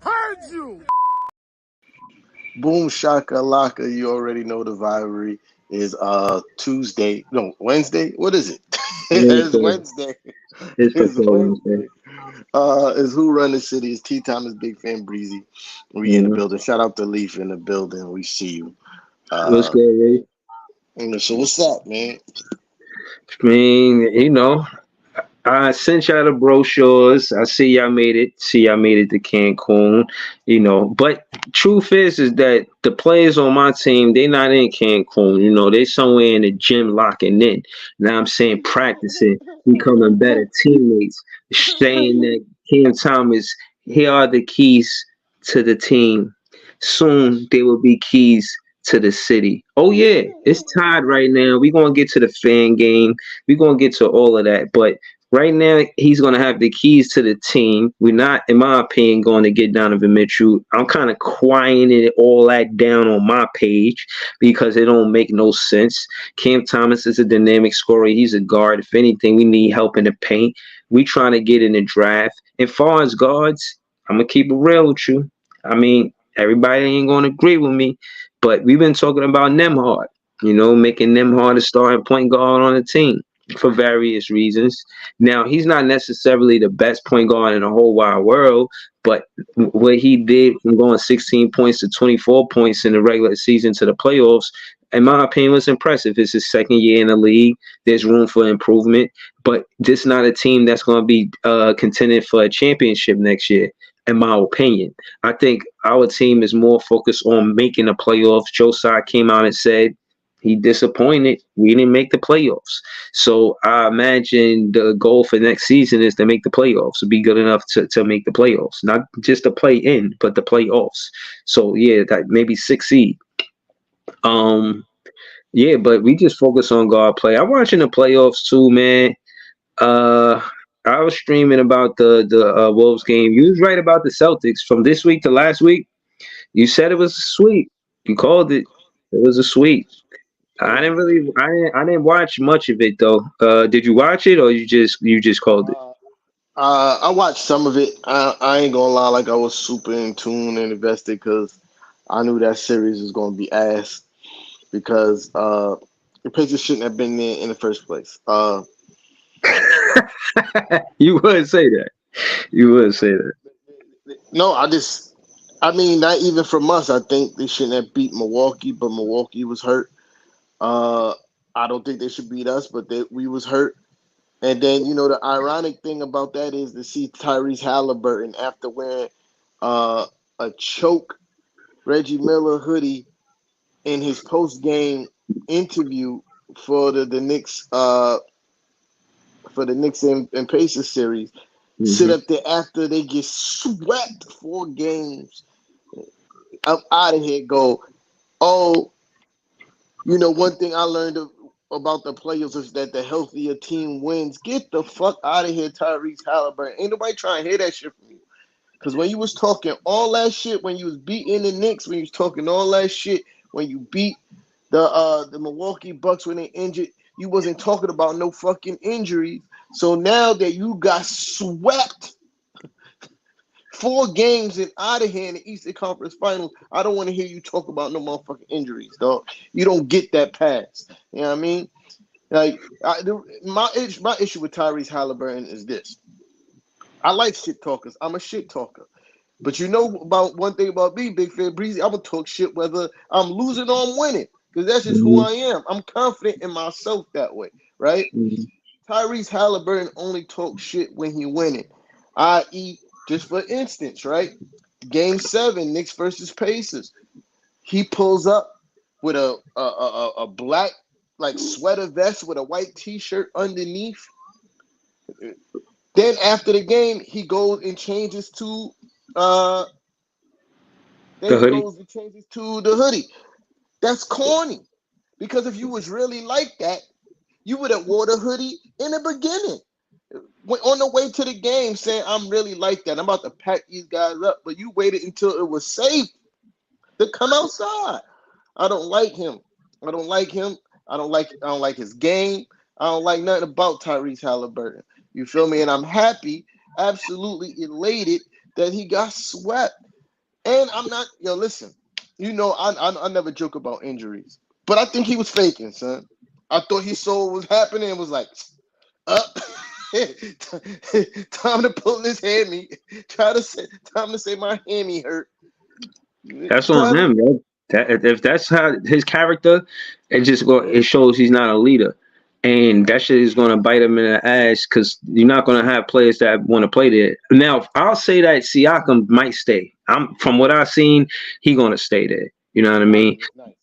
Heard you. Boom shakalaka. You already know the rivalry is Tuesday. No, Wednesday. What is it? It's Wednesday. Wednesday. It's for It's sure Wednesday. Wednesday. It's Who Run the City. It's Tea Time. Is Big Fan Breezy. We in the Mhm. building. Shout out to Leaf in the building. We see you. What's Uh, good, Ray? so what's up, man? I mean, I sent y'all the brochures. I see y'all made it. See y'all made it to Cancun. But truth is that the players on my team, they not in Cancun. They somewhere in the gym locking in. Now I'm saying practicing, becoming better teammates. Saying that Cam Thomas, here are the keys to the team. Soon they will be keys to the city. Oh yeah, it's tied right now. We're gonna get to the fan game. We're gonna get to all of that. But right now, he's going to have the keys to the team. We're not, in my opinion, going to get Donovan Mitchell. I'm kind of quieting all that down on my page because it don't make no sense. Cam Thomas is a dynamic scorer. He's a guard. If anything, we need help in the paint. We trying to get in the draft. And far as guards, I'm going to keep it real with you. I mean, everybody ain't going to agree with me, but we've been talking about Nemhard, making Nemhard a starting point guard on the team for various reasons. Now, he's not necessarily the best point guard in the whole wide world, but what he did from going 16 points to 24 points in the regular season to the playoffs, in my opinion, was impressive. It's his second year in the league. There's room for improvement, but this is not a team that's going to be contending for a championship next year. In my opinion, I think our team is more focused on making the playoffs. Joe Tsai came out and said he disappointed. We didn't make the playoffs. So I imagine the goal for next season is to make the playoffs, to be good enough to make the playoffs, not just to play in, but the playoffs. So yeah, that maybe 6 seed. Um, yeah, but we just focus on guard play. I'm watching the playoffs too, man. Uh, I was streaming about the Wolves game. You was right about the Celtics from this week to last week. You said it was a sweep. You called it. It was a sweep. I didn't watch much of it though. Did you watch it or you just called it? Uh, I watched some of it. I ain't gonna lie, like I was super in tune and invested because I knew that series was gonna be ass because the Pacers shouldn't have been there in the first place. You would say that. You would say that. No, I mean, not even from us. I think they shouldn't have beat Milwaukee, but Milwaukee was hurt. Uh, I don't think they should beat us, but we was hurt. And then the ironic thing about that is to see Tyrese Halliburton after wearing uh, a choke Reggie Miller hoodie in his post game interview for the Knicks and Pacers series. Sit Hmm. up there after they get swept 4 games. I'm out of here. Go. Oh, one thing I learned about the players is that the healthier team wins. Get the fuck out of here, Tyrese Halliburton. Ain't nobody trying to hear that shit from you. Because when you was talking all that shit, when you was beating the Knicks, when you was talking all that shit, when you beat the Milwaukee Bucks when they injured, you wasn't talking about no fucking injuries. So now that you got swept 4 games and out of here in the Eastern Conference Finals, I don't want to hear you talk about no motherfucking injuries, dog. You don't get that pass. You know what I mean? Like my issue with Tyrese Halliburton is this. I like shit talkers. I'm a shit talker. But you know about one thing about me, Big Fan Breezy, I'm gonna talk shit whether I'm losing or I'm winning. Because that's just who Hmm. I am. I'm confident in myself that way, right? Hmm. Tyrese Halliburton only talks shit when he winning. I.e., just for instance, right? Game 7, Knicks versus Pacers. He pulls up with a black like sweater vest with a white t-shirt underneath. Then after the game, he goes and changes to uh then The he hoodie. goes and changes to the hoodie. That's corny. Because if you was really like that, you would have wore the hoodie in the beginning. On the way to the game saying, I'm really like that. I'm about to pack these guys up. But you waited until it was safe to come outside. I don't like him. I don't like him. I don't like his game. I don't like nothing about Tyrese Halliburton. You feel me? And I'm happy, absolutely elated that he got swept. And I'm not, yo, listen, I never joke about injuries, but I think he was faking, son. I thought he saw what was happening and was like, up. Time to pull this hammy. Time to say my hammy hurt. That's on Time him, bro. If that's how his character, it shows he's not a leader, and that shit is gonna bite him in the ass because you're not gonna have players that want to play there. Now, I'll say that Siakam might stay. From what I've seen, he gonna stay there. You know what I mean? nice.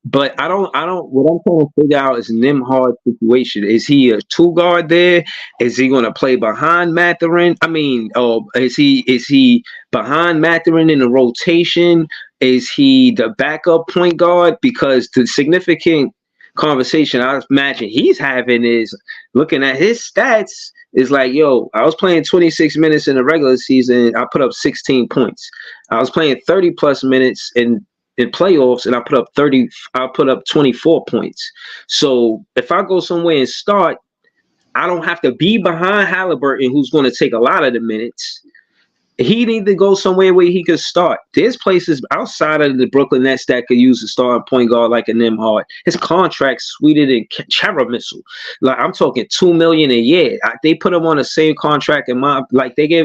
But I don't. What I'm trying to figure out is Nimhard's situation. Is he a two guard there? Is he going to play behind Mathurin? I mean, is he behind Mathurin in the rotation? Is he the backup point guard? Because the significant conversation I imagine he's having is looking at his stats. Is like, yo, I was playing 26 minutes in the regular season. I put up 16 points. I was playing 30 plus minutes in playoffs, and I put up 24 points. So if I go somewhere and start, I don't have to be behind Halliburton, who's going to take a lot of the minutes. He need to go somewhere where he could start. There's places outside of the Brooklyn Nets that could use a starting point guard like a Nimhard. His contract's sweeter than tiramisu. Like, I'm talking $2 million a year. They put him on the same contract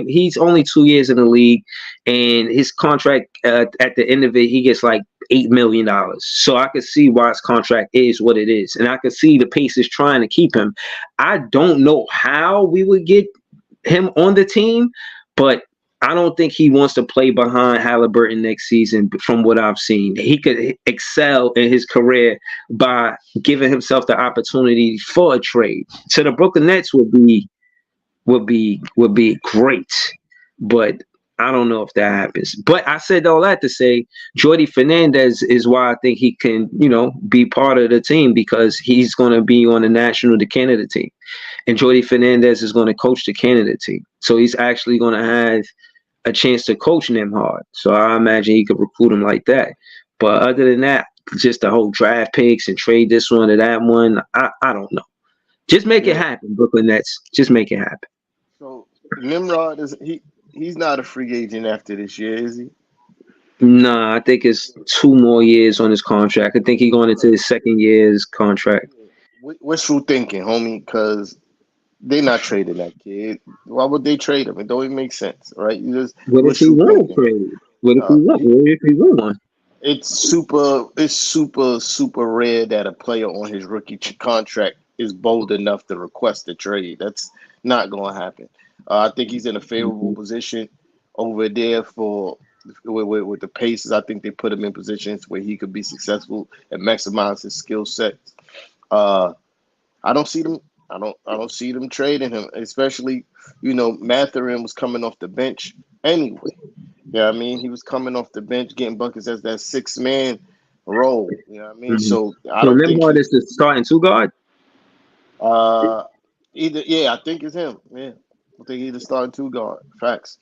he's only 2 years in the league, and his contract at the end of it, he gets like $8 million. So I could see why his contract is what it is, and I could see the Pacers trying to keep him. I don't know how we would get him on the team, but I don't think he wants to play behind Halliburton next season. From what I've seen, he could excel in his career by giving himself the opportunity for a trade. So the Brooklyn Nets would be great, but I don't know if that happens. But I said all that to say Jordy Fernandez is why I think he can, be part of the team, because he's going to be on the Canada team, and Jordy Fernandez is going to coach the Canada team. So he's actually going to have a chance to coach Nimhard. So I imagine he could recruit him like that. But other than that, just the whole draft picks and trade this one to that one, I don't know. Just make it happen, Brooklyn Nets. Just make it happen. So Nimrod he's not a free agent after this year, is he? Nah, I think it's 2 more years on his contract. I think he's going into his second year's contract. Wishful thinking, homie, because they're not trading that kid. Why would they trade him? It don't even make sense, right? You just What if he won't trade? What if he won one? It's super rare that a player on his rookie contract is bold enough to request a trade. That's not going to happen. I think he's in a favorable position over there with the Pacers. I think they put him in positions where he could be successful and maximize his skill set. I don't see them. I don't see them trading him, especially, Mathurin was coming off the bench anyway. Yeah, I mean, he was coming off the bench getting buckets as that 6-man role. You know what I mean? Mm-hmm. So I don't think Nimhard is the starting 2 guard. I think it's him. Yeah, I think he's the starting 2 guard. Facts.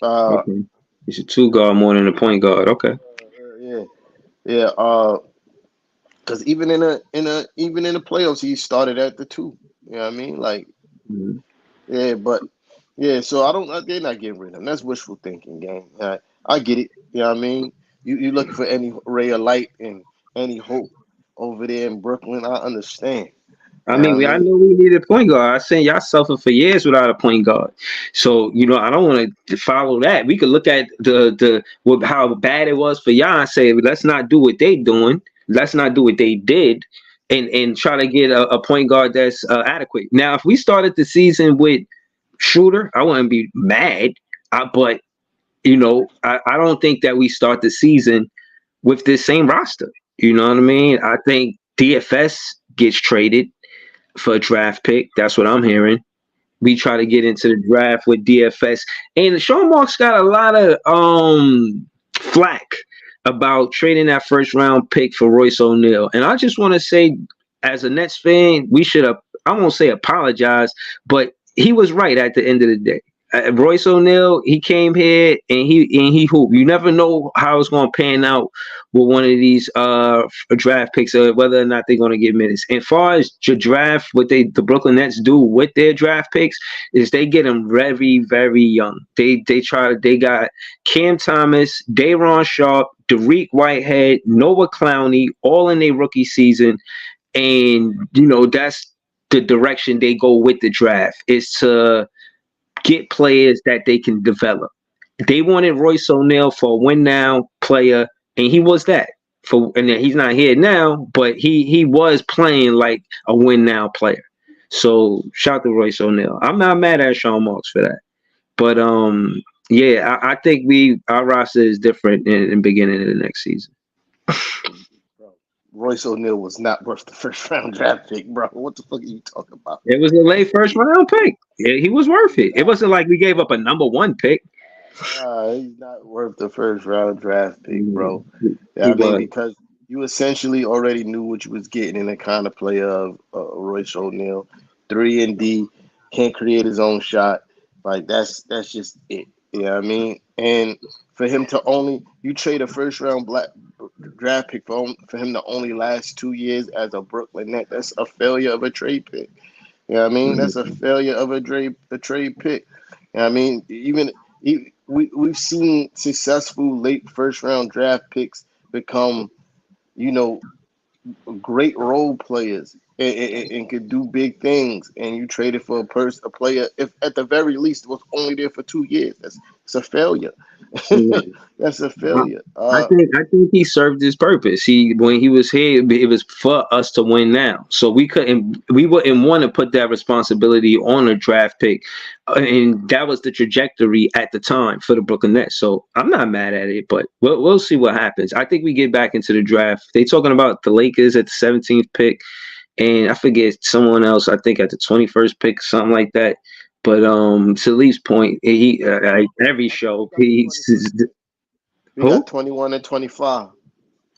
Okay, he's a 2 guard more than a point guard. Okay. Yeah. Because even in the playoffs, he started at the 2. You know what I mean? Like, so they're not getting rid of him. That's wishful thinking, gang. I get it. You know what I mean? You looking for any ray of light and any hope over there in Brooklyn. I understand. I know we need a point guard. I seen y'all suffer for years without a point guard. So, I don't want to follow that. We could look at how bad it was for y'all and say, let's not do what they doing. Let's not do what they did and try to get a point guard that's adequate. Now, if we started the season with Schroeder, I wouldn't be mad. But I don't think that we start the season with this same roster. You know what I mean? I think DFS gets traded for a draft pick. That's what I'm hearing. We try to get into the draft with DFS. And Sean Marks got a lot of flack about trading that first round pick for Royce O'Neal. And I just want to say, as a Nets fan, we should have, I won't say apologize, but he was right at the end of the day. Royce O'Neal, he came here and he hooped. You never know how it's going to pan out with one of these draft picks, whether or not they're going to get minutes. And far as the draft, what the Brooklyn Nets do with their draft picks is they get them very, very young. They got Cam Thomas, Day'Ron Sharpe, Dariq Whitehead, Noah Clowney, all in their rookie season, and that's the direction they go with the draft, is to get players that they can develop. They wanted Royce O'Neal for a win now player, and he was that. And then he's not here now, but he was playing like a win now player. So shout out to Royce O'Neal. I'm not mad at Sean Marks for that. But yeah, I think our roster is different in the beginning of the next season. Royce O'Neal was not worth the first round draft pick, bro. What the fuck are you talking about? It was a late first round pick. He was worth it. It wasn't like we gave up a number one pick. He's not worth the first round draft pick, bro. I mean, because you essentially already knew what you was getting in the kind of player of Royce O'Neal. 3-and-D, can't create his own shot. Like that's just it. You know what I mean? And for him to you trade a first round draft pick for him to only last 2 years as a Brooklyn Net, that's a failure of a trade pick. You know what I mean? That's a failure of a trade pick. You know what I mean? We've seen successful late first round draft picks become, great role players and could do big things. And you traded for a player, if at the very least was only there for 2 years. It's a failure. That's a failure. I think he served his purpose. When he was here, it was for us to win now. So we wouldn't want to put that responsibility on a draft pick, and that was the trajectory at the time for the Brooklyn Nets. So I'm not mad at it, but we'll see what happens. I think we get back into the draft. They talking about the Lakers at the 17th pick, and I forget someone else. I think at the 21st pick, something like that. But to Lee's point, he every show we got 21 and 25.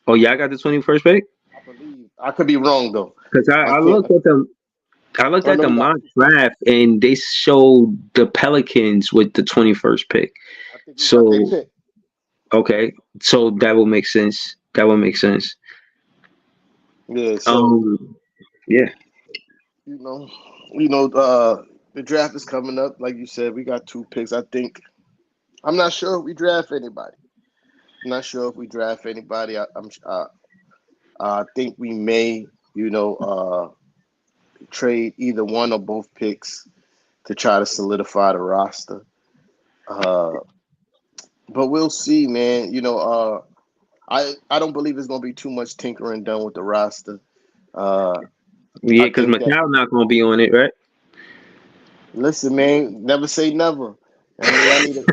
Oh, yeah, I got the 21st pick. I believe. I could be wrong though. Because I looked at them. I looked at the mock draft, and they showed the Pelicans with the 21st pick. So okay, so that will make sense. Yeah. So yeah. The draft is coming up. Like you said, we got 2 picks. I'm not sure if we draft anybody. I think we may, trade either one or both picks to try to solidify the roster. But we'll see, man. I don't believe it's going to be too much tinkering done with the roster. Yeah, because Macau not going to be on it, right? Listen, man, never say never. And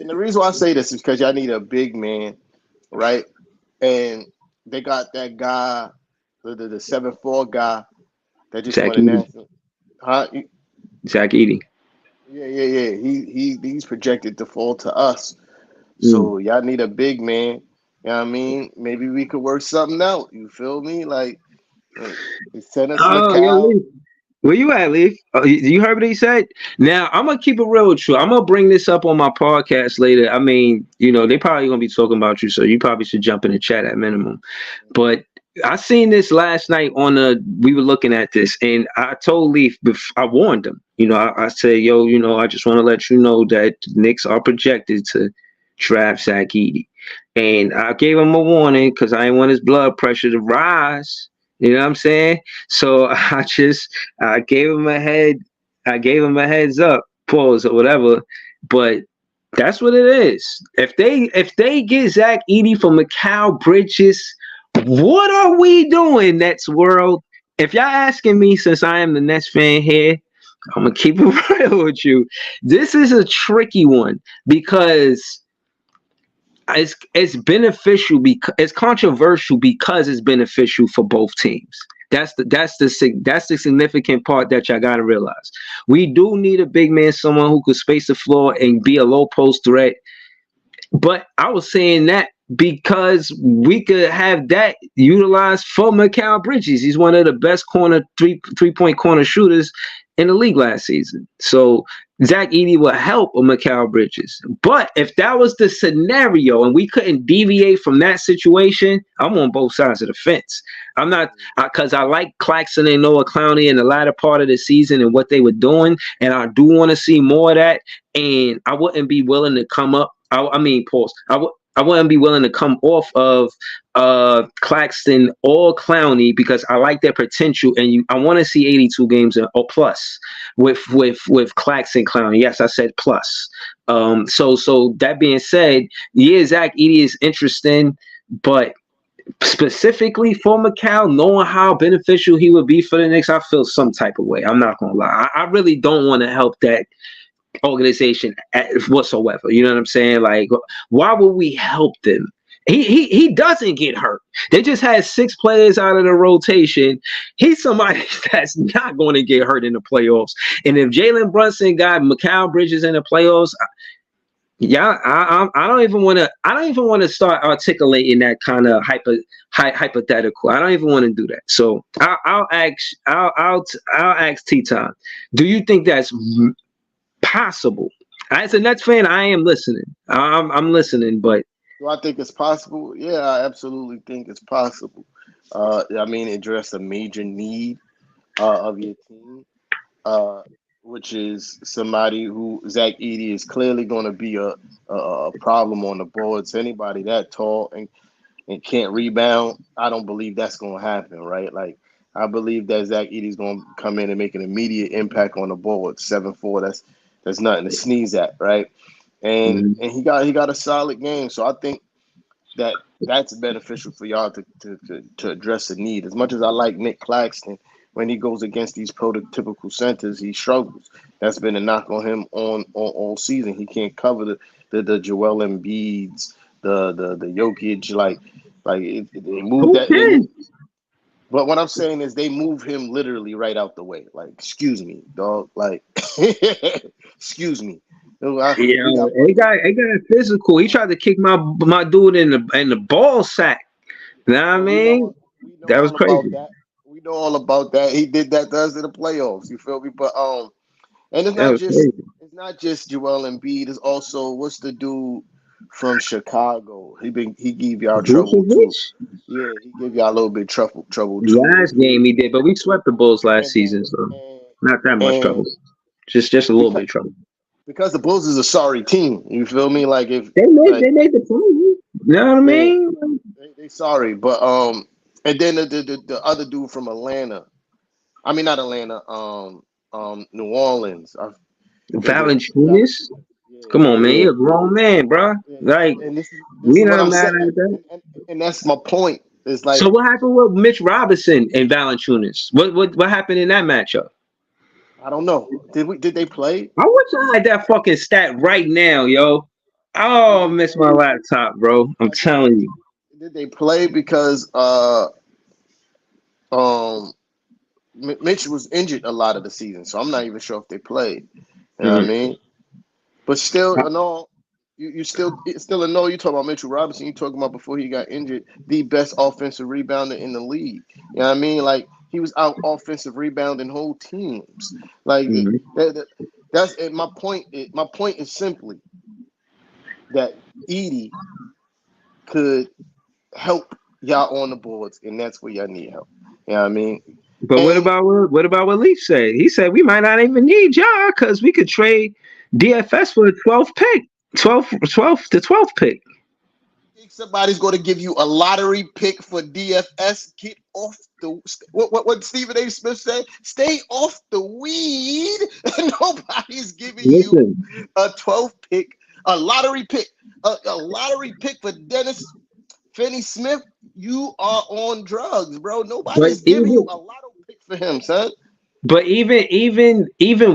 the reason why I say this is because y'all need a big man, right? And they got that guy, the 7'4" guy that just won a national. Zach Edey. Yeah. He's projected to fall to us. So y'all need a big man. You know what I mean? Maybe we could work something out. You feel me? Like, send us Macau. Where you at, Leaf? You heard what he said? Now, I'm going to keep it real with you. I'm going to bring this up on my podcast later. I mean, they probably going to be talking about you, so you probably should jump in the chat at minimum. But I seen this last night we were looking at this, and I told Leaf, I warned him. I said, yo, I just want to let you know that the Knicks are projected to draft Zach Edey. And I gave him a warning because I didn't want his blood pressure to rise. You know what I'm saying? So I gave him a heads up, pause or whatever. But that's what it is. If they get Zach Edey from Mikal Bridges, what are we doing, Nets world? If y'all asking me, since I am the Nets fan here, I'm gonna keep it real with you. This is a tricky one because it's beneficial, because it's controversial, because it's beneficial for both teams. That's the significant part that y'all gotta realize. We do need a big man, someone who could space the floor and be a low post threat. But I was saying that because we could have that utilized for Mikal Bridges. He's one of the best three-point corner shooters in the league last season. So Zach Edey will help a Mikal Bridges. But if that was the scenario and we couldn't deviate from that situation, I'm on both sides of the fence. I'm not, because I like Claxton and Noah Clowney in the latter part of the season and what they were doing, and I do want to see more of that. And I wouldn't be willing to come up. Pause. I wouldn't be willing to come off of Claxton or Clowney because I like their potential, and I want to see 82 games or plus with Claxton Clowney. Yes, I said plus. So that being said, yeah, Zach Edey is interesting, but specifically for Mikal, knowing how beneficial he would be for the Knicks, I feel some type of way. I'm not gonna lie. I really don't want to help that organization whatsoever. You know what I'm saying? Like, why would we help them? He doesn't get hurt. They just had 6 players out of the rotation. He's somebody that's not going to get hurt in the playoffs. And if Jalen Brunson got Mikal Bridges in the playoffs, I don't even want to start articulating that kind of hypothetical. I don't even want to do that. So I'll ask T-Time. Do you think that's possible? As a Nets fan, I am listening. I'm listening, but do I think it's possible? Yeah, I absolutely think it's possible. Address a major need of your team, which is somebody who Zach Edey is clearly going to be a problem on the boards. Anybody that tall and can't rebound, I don't believe that's going to happen, right? Like, I believe that Zach Edey's going to come in and make an immediate impact on the board. 7'4", that's nothing to sneeze at, right? And he got a solid game, so I think that's beneficial for y'all to address the need. As much as I like Nick Claxton, when he goes against these prototypical centers, he struggles. That's been a knock on him on all season. He can't cover the Joel Embiids, the Jokic, they move that. But what I'm saying is they move him literally right out the way. Like, excuse me, dog. Like, excuse me. It got physical. He tried to kick my dude in the ball sack. You know what I mean? That was crazy. We know all about that. He did that to us in the playoffs. You feel me? But and it's not just Joel Embiid. It's also, what's the dude from Chicago? He gave y'all trouble too. Yeah, he gave y'all a little bit trouble too. Last game he did, but we swept the Bulls last season, so not that much trouble. Just a little bit of trouble. Because the Bulls is a sorry team. You feel me? Like, if they made the play. You know what I mean? They sorry, but and then the other dude from Atlanta. I mean, not Atlanta. New Orleans. Valanciunas. Come on, man. You're a grown man, bro. Like, we not mad at that. And that's my point. It's like, so what happened with Mitch Robinson and Valanciunas? What happened in that matchup? I don't know. Did they play? I wish I had that fucking stat right now, yo. Oh, I miss my laptop, bro. I'm telling you. Did they play? Because Mitch was injured a lot of the season, so I'm not even sure if they played. You know what I mean? But still, you still know. You talking about Mitchell Robinson. You talking about before he got injured, the best offensive rebounder in the league. You know what I mean? Like, he was out offensive rebounding whole teams. Like, that's my point. My point is simply that Edey could help y'all on the boards, and that's where y'all need help. You know what I mean? But what about what Leaf said? He said we might not even need y'all because we could trade DFS for the 12th pick, 12th pick. Somebody's going to give you a lottery pick for DFS. Get off the what Stephen A. Smith said. Stay off the weed. Nobody's giving you a 12th pick, a lottery pick, a lottery pick for Dennis Finney-Smith. You are on drugs, bro. Nobody's giving you a lotto pick for him, son. But even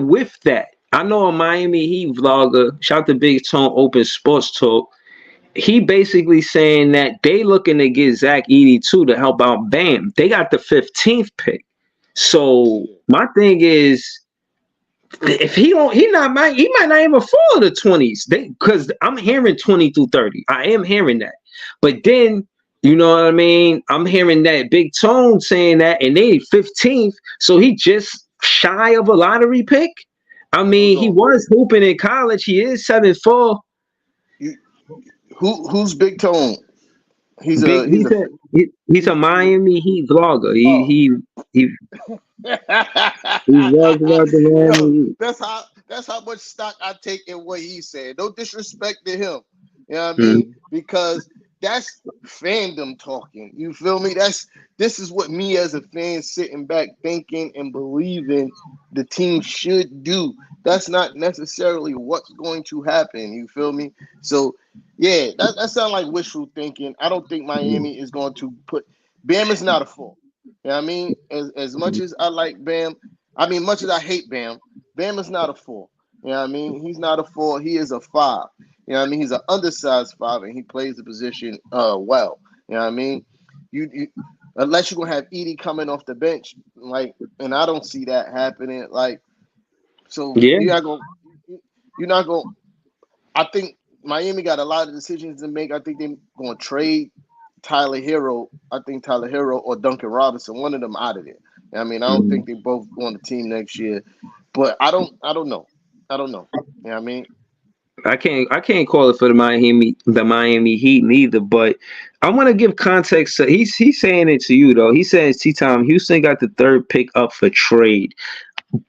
with that, I know a Miami Heat vlogger, shout to Big Tone Open Sports Talk. He basically saying that they looking to get Zach Edey too to help out Bam. They got the 15th pick. So my thing is, if he might not even fall in the 20s. Because I'm hearing 20 through 30. I am hearing that. But then, you know what I mean? I'm hearing that Big Tone saying that, and they 15th, so he just shy of a lottery pick. I mean, Hold he on. was hooping in college. He is 7'4". You, who's Big Tone? He's Big. a he's a He's a Miami Heat vlogger. oh. He he was about the Yo, Miami. that's how much stock I take in what he said. No disrespect to him. You know what I Mm, mean? Because that's fandom talking. You feel me? This is what me as a fan sitting back thinking and believing the team should do. That's not necessarily what's going to happen. You feel me? So yeah, that sounds like wishful thinking. I don't think Miami is going to put Bam is not a four. You know what I mean? As much as I like Bam, I mean much as I hate Bam, Bam is not a four. You know what I mean? He's not a four, he is a five. You know what I mean? He's an undersized five and he plays the position well. You know what I mean? You unless you're gonna have Edie coming off the bench, like, and I don't see that happening. Like, so yeah. you're not gonna I think Miami got a lot of decisions to make. I think they're gonna trade Tyler Hero. I think Tyler Hero or Duncan Robinson, one of them out of there. I mean, I don't think they both go on the team next year. But I don't know. I don't know. You know what I mean? I can't call it for the Miami Heat neither, but I want to give context. He's saying it to you though. He says T-Time Houston got the third pick up for trade.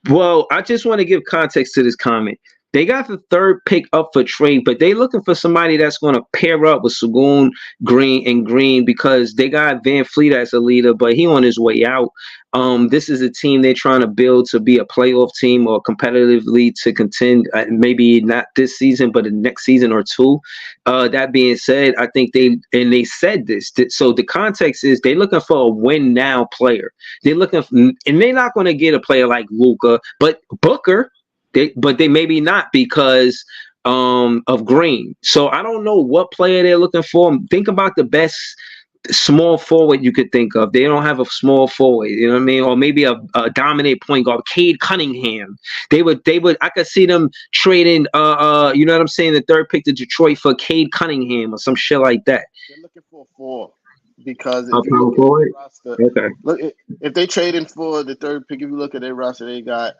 Well, I just want to give context to this comment. They got the third pick up for trade, but they looking for somebody that's going to pair up with Sagoon, Green because they got Van Fleet as a leader, but he on his way out. This is a team they're trying to build to be a playoff team or competitively to contend. Maybe not this season, but the next season or two. That being said, I think they said this. So the context is they're looking for a win now player. They're looking for, and they're not going to get a player like Luka, but Booker. But they maybe not because of Green. So I don't know what player they're looking for. Think about the best small forward you could think of. They don't have a small forward, you know what I mean? Or maybe a dominant point guard, Cade Cunningham. They would I could see them trading you know what I'm saying, the third pick to Detroit for Cade Cunningham or some shit like that. They're looking for a four because A if you power look at their forward? roster, Okay. if they trading for the third pick, if you look at their roster, they got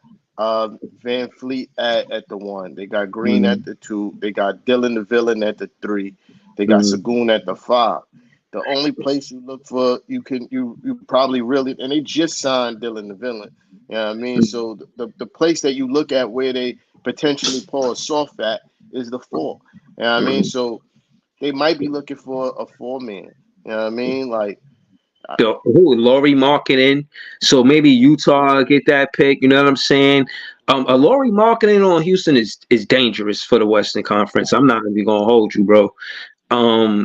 Van Fleet at the one. They got Green Mm, at the two. They got Dylan the Villain at the three. They got mm, Sagoon at the five. The only place you look for, you probably really, and they just signed Dylan the Villain. You know what I mean? mm. So the place that you look at where they potentially pull a soft at is the four. You know what I mean? So they might be looking for a four man. You know what I mean? Like, Laurie marketing. So maybe Utah get that pick. You know what I'm saying? A Laurie marketing on Houston is dangerous for the Western Conference. I'm not even gonna hold you, bro.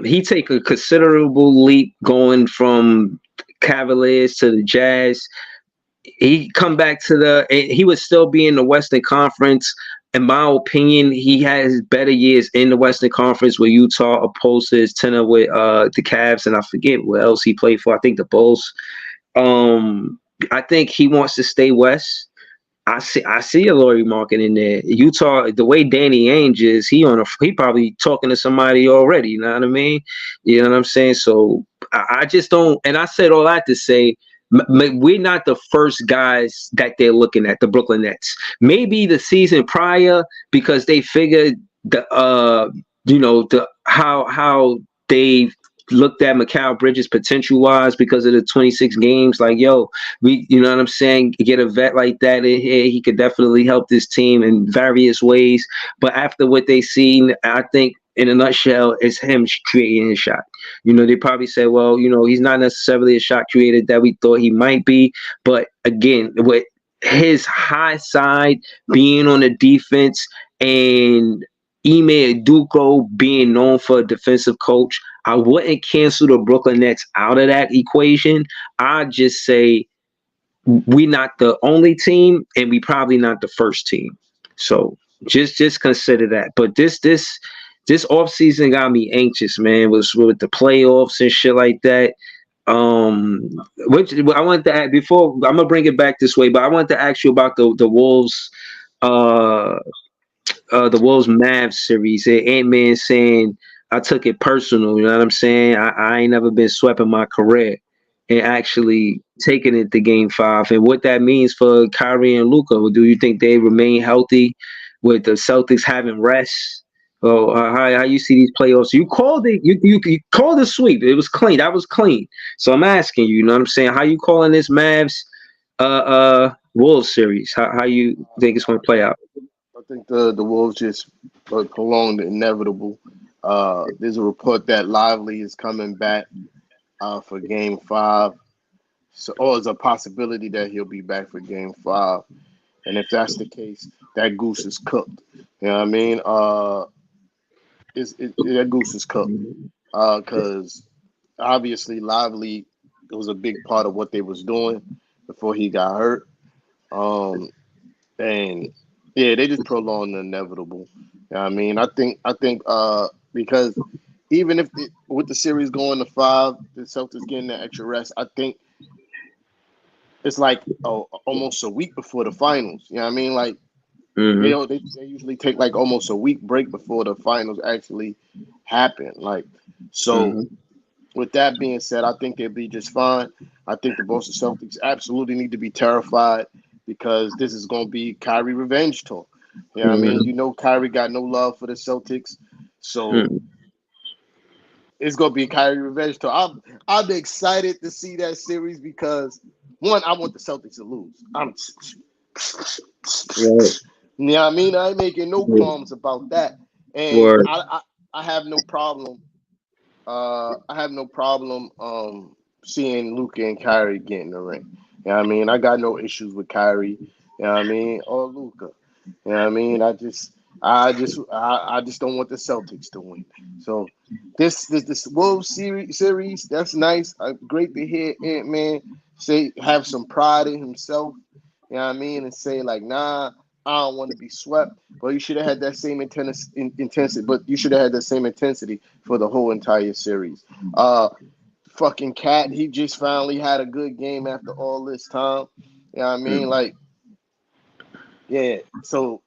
He take a considerable leap going from Cavaliers to the Jazz. He come back to he would still be in the Western Conference. In my opinion, he has better years in the Western Conference with Utah opposed to his tenure with the Cavs, and I forget what else he played for. I think the Bulls. I think he wants to stay West. I see a Laurie market in there. Utah, the way Danny Ainge is, he probably talking to somebody already. You know what I mean? You know what I'm saying? So I just don't. And I said all that to say we're not the first guys that they're looking at, the Brooklyn Nets. Maybe the season prior because they figured the how they looked at Mikal Bridges potential wise because of the 26 games. Like, yo, you know what I'm saying? Get a vet like that in here, he could definitely help this team in various ways. But after what they seen, I think in a nutshell, it's him creating a shot. They probably say, well, he's not necessarily a shot creator that we thought he might be. But again, with his high side being on the defense and Ime Udoka being known for a defensive coach, I wouldn't cancel the Brooklyn Nets out of that equation. I'd just say we're not the only team, and we probably not the first team. So just consider that. But this offseason got me anxious, man. Was with the playoffs and shit like that. Which I wanted to add before I'm gonna bring it back this way, but I wanted to ask you about the Wolves, the Wolves Mavs series. Ant-Man saying I took it personal. You know what I'm saying? I ain't never been swept in my career, and actually taking it to Game 5, and what that means for Kyrie and Luka. Do you think they remain healthy with the Celtics having rest? Oh, how you see these playoffs? You called it. You called a sweep. It was clean. That was clean. So I'm asking you. You know what I'm saying? How you calling this Mavs Wolves series? How you think it's going to play out? I think the Wolves just prolonged the inevitable. There's a report that Lively is coming back for Game 5. So, or there's a possibility that he'll be back for Game 5. And if that's the case, that goose is cooked. You know what I mean? That goose is cooked. Because obviously Lively was a big part of what they was doing before he got hurt. Um, and yeah, they just prolonged the inevitable. You know what I mean? I think because even if with the series going to 5, the Celtics getting that extra rest, I think it's like almost a week before the finals. You know what I mean? Like Mm-hmm. they usually take like almost a week break before the finals actually happen. Like so. Mm-hmm. With that being said, I think they'll be just fine. I think the Boston Celtics absolutely need to be terrified because this is going to be Kyrie revenge tour. You know what I mean? Mm-hmm. You know, Kyrie got no love for the Celtics, so Mm-hmm. it's going to be Kyrie revenge tour. I'm excited to see that series because one, I want the Celtics to lose. Right. You know what I mean? I ain't making no Yeah. qualms about that, and Word. I have no problem. I have no problem seeing Luka and Kyrie get in the ring. You know what I mean? I got no issues with Kyrie, you know what I mean, or Luka. You know what I mean? I just don't want the Celtics to win. So this Wolves series, that's nice. Great to hear Ant-Man say have some pride in himself. You know what I mean? And say like, nah, I don't want to be swept. But you should have had that same intensity. But you should have had that same intensity for the whole entire series. Fucking Cat, he just finally had a good game after all this time. You know what I mean? Mm. Like, yeah. So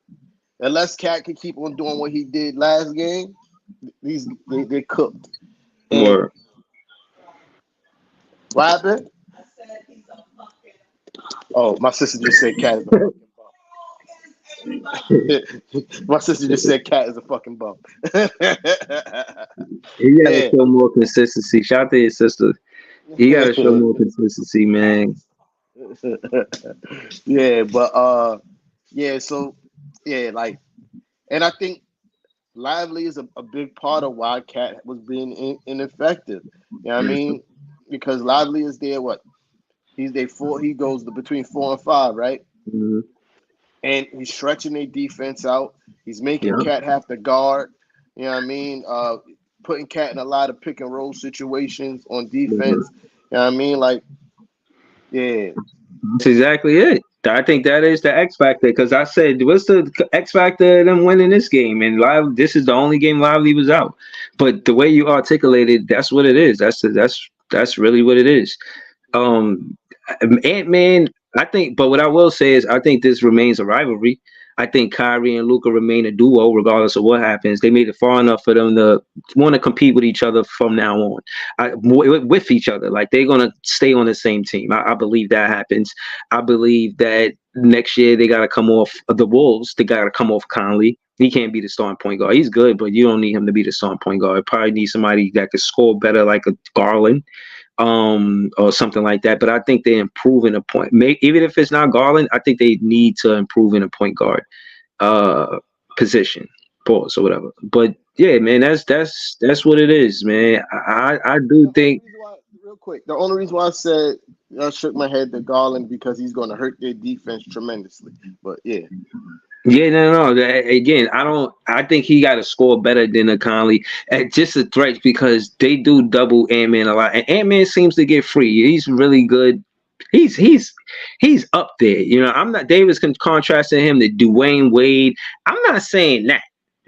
unless Cat can keep on doing what he did last game, they cooked. And Word. what happened? Oh, my sister just said Cat is a fucking bum. My sister just said Cat is a fucking bum. You gotta Yeah. show more consistency. Shout out to your sister. You gotta show more consistency, man. Yeah, but yeah, so yeah, like, and I think Lively is a big part of why Cat was being ineffective. You know what I Mm-hmm. mean? Because Lively is there. What he's there four. He goes between 4 and 5, right? Mm-hmm. And he's stretching their defense out. He's making Yeah. Cat have to guard. You know what I mean? Putting Cat in a lot of pick and roll situations on Mhm. defense. You know what I mean? Like, yeah, That's exactly it. I think that is the X factor because I said, what's the X factor of them winning this game? And Live, this is the only game Lively was out. But the way you articulated, that's what it is. That's really what it is. Um, Ant-Man, I think, but what I will say is, I think this remains a rivalry. I think Kyrie and Luca remain a duo regardless of what happens. They made it far enough for them to want to compete with each other from now on, with each other. Like they're gonna stay on the same team. I believe that happens. I believe that next year they gotta come off the Wolves. They gotta come off Conley. He can't be the starting point guard. He's good, but you don't need him to be the starting point guard. Probably need somebody that could score better, like a Garland, or something like that. But I think they're improving a point. Even if it's not Garland, I think they need to improve in a point guard uh position, pause or whatever. But yeah, man, that's what it is, man. I do the only think. reason why, real quick, the only reason why I said I shook my head to Garland because he's going to hurt their defense tremendously. But yeah, Yeah, no. Again, I don't. I think he got to score better than a Conley at just a threat because they do double Ant Man a lot, and Ant Man seems to get free. He's really good. He's up there. You know, I'm not. Davis contrasting him to Dwayne Wade. I'm not saying that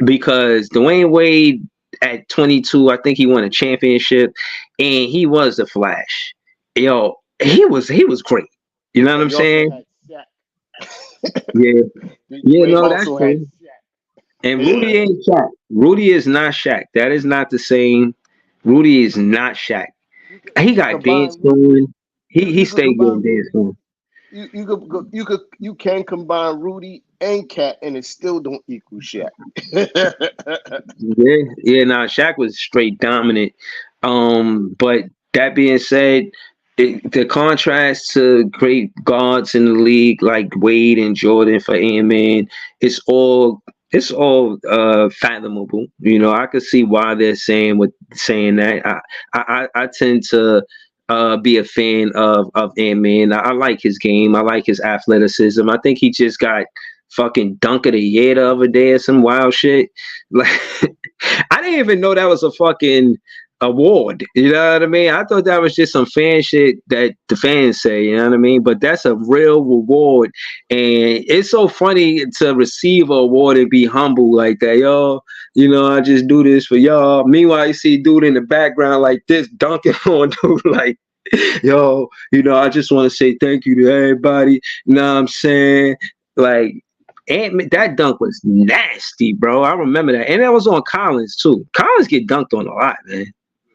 because Dwayne Wade at 22, I think he won a championship, and he was the Flash. Yo, he was great. You know what but I'm he also saying? had Shaq. Yeah, yeah. Wade No, that's also had true. Shaq. And Yeah. Rudy ain't Shaq. Rudy is not Shaq. That is not the same. Rudy is not Shaq. He You could got combine dance Rudy. going. He You could stayed combine getting dance going. you can combine Rudy and Cat, and it still don't equal Shaq. Yeah, yeah. Nah, Shaq was straight dominant. But that being said, the contrast to great guards in the league like Wade and Jordan for Ant-Man, it's all fathomable. You know, I could see why they're saying that. I tend to be a fan of Ant-Man. I like his game. I like his athleticism. I think he just got fucking dunk of the year the other day or some wild shit. Like I didn't even know that was a fucking award. You know what I mean? I thought that was just some fan shit that the fans say. You know what I mean? But that's a real reward, and it's so funny to receive an award and be humble like that, yo. You know, I just do this for y'all. Meanwhile, you see dude in the background like this dunking on dude like. Yo, you know, I just want to say thank you to everybody. You know what I'm saying? Like, that dunk was nasty, bro. I remember that, and that was on Collins too. Collins get dunked on a lot, man.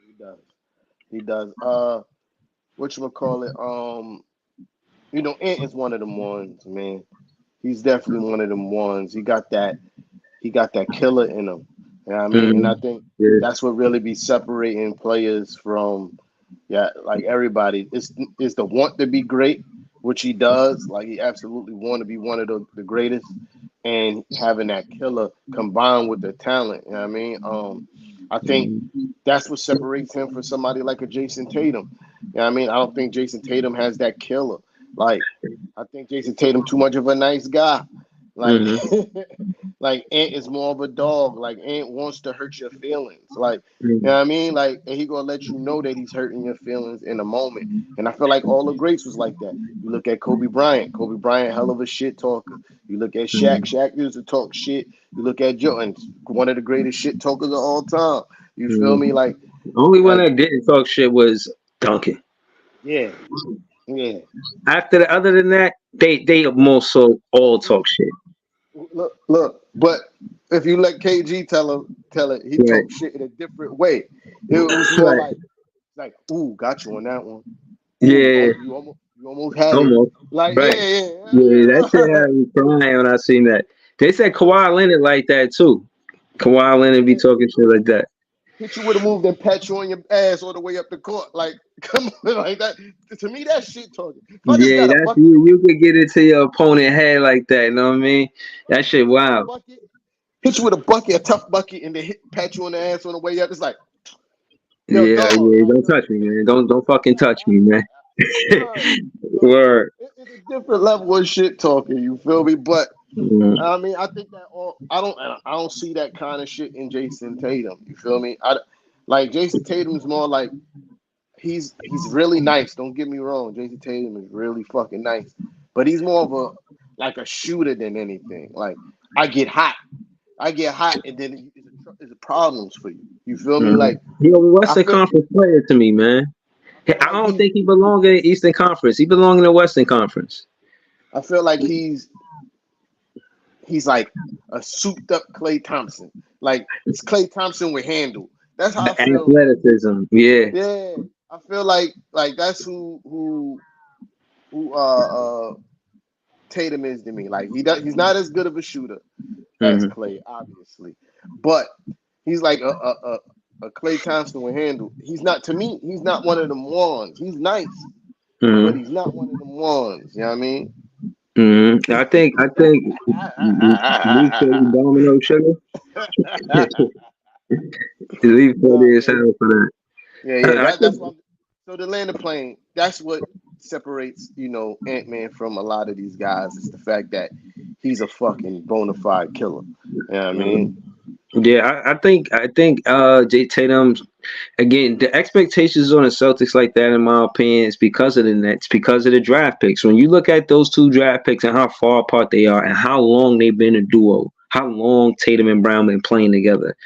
He does. He does. What you call it? Ant is one of them ones, man. He's definitely one of them ones. He got that killer in him. You know what I mean? And I Mhm. think Yeah. that's what really be separating players from, yeah, like everybody. It's the want to be great, which he does. Like he absolutely want to be one of the greatest, and having that killer combined with the talent. You know what I mean? I think Mhm. that's what separates him from somebody like a Jason Tatum. You know what I mean? I don't think Jason Tatum has that killer. Like, I think Jason Tatum too much of a nice guy. Like, Mhm. like Ant is more of a dog. Like Ant wants to hurt your feelings. Like, you know Mhm. what I mean? Like, and he gonna let you know that he's hurting your feelings in a moment. And I feel like all the greats was like that. You look at Kobe Bryant. Kobe Bryant, hell of a shit talker. You look at Shaq. Mhm. Shaq used to talk shit. You look at Jordan, one of the greatest shit talkers of all time. You feel me? Mhm. Only one Like, that didn't talk shit was Duncan. yeah, yeah. Other than that, they most so all talk shit. Look. But if you let KG tell it, he Right. talked shit in a different way. It was more Right. like, ooh, got you on that one. Ooh, Yeah. you almost had it. Almost. Like, Right. yeah, Yeah, that shit yeah. had me crying when I seen that. They said Kawhi Leonard like that too. Kawhi Leonard be talking shit like that. Hit you with a move, then pat you on your ass all the way up the court. Like, come on, like that. To me, that's shit talking. If I just Yeah, got a that's bucket you. on You could get into your opponent head like that. You know what I mean? That shit you, wild. hit you with a bucket, a tough bucket, and then pat you on the ass on the way up. It's like, yo, Yeah, dog, yeah. like, Don't touch me, man. Don't fucking touch me, man. word. So Word. it's a different level of shit talking. You feel me? But Mm, I mean, I think that all I don't see that kind of shit in Jason Tatum. You feel me? Like Jason Tatum's more like he's really nice. Don't get me wrong. Jason Tatum is really fucking nice, but he's more of a like a shooter than anything. Like I get hot, and then it's problems for you. You feel me? mm. Like He a I Western feel Conference player to me, man. I like don't think he belong in the Eastern Conference. He belong in the Western Conference. I feel like he's like a souped up Clay Thompson. Like it's Clay Thompson with handle. That's how The I feel. athleticism, yeah. Yeah, I feel like that's who Tatum is to me. Like he's not as good of a shooter as Hmm. Clay, obviously, but he's like a Clay Thompson with handle. He's not to me. He's not one of them ones. He's nice, but Hmm. he's not one of them ones. You know what I mean? Hmm. I think Leaf City Domino Sugar. Leaf City Nah, is hell for that. yeah. I That's think what. So the land of plane. That's what separates Ant Man from a lot of these guys. Is the fact that he's a fucking bona fide killer. You know what I mean? yeah, I think Jay Tatum's again the expectations on the Celtics like that in my opinion is because of the Nets, because of the draft picks. When you look at those two draft picks and how far apart they are and how long they've been a duo, how long Tatum and Brown been playing together.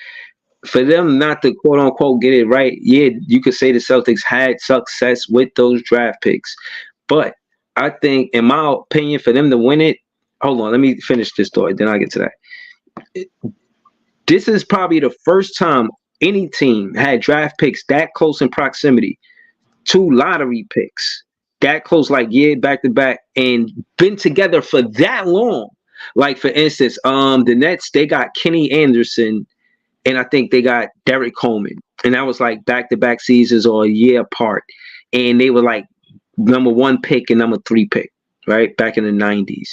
For them not to quote unquote get it right, yeah, you could say the Celtics had success with those draft picks. But I think, in my opinion, for them to win it, hold on, let me finish this story, then I get to that. This is probably the first time any team had draft picks that close in proximity to lottery picks, that close, like back to back, and been together for that long. Like for instance, the Nets, they got Kenny Anderson, and I think they got Derek Coleman, and that was like back to back seasons or a year apart, and they were like number 1 pick and number 3 pick, right, back in the 90s.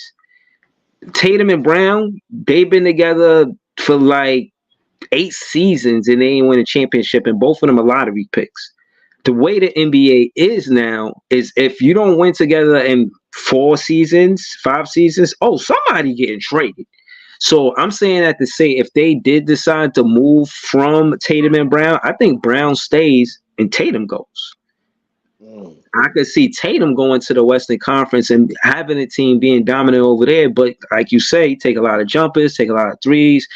Tatum and Brown, they've been together for like 8 seasons and they ain't win a championship, and both of them are lottery picks. The way the NBA is now is if you don't win together in 4 seasons, 5 seasons, oh, somebody getting traded. So I'm saying that to say if they did decide to move from Tatum and Brown, I think Brown stays and Tatum goes. I could see Tatum going to the Western Conference and having a team being dominant over there. But like you say, take a lot of jumpers, take a lot of threes,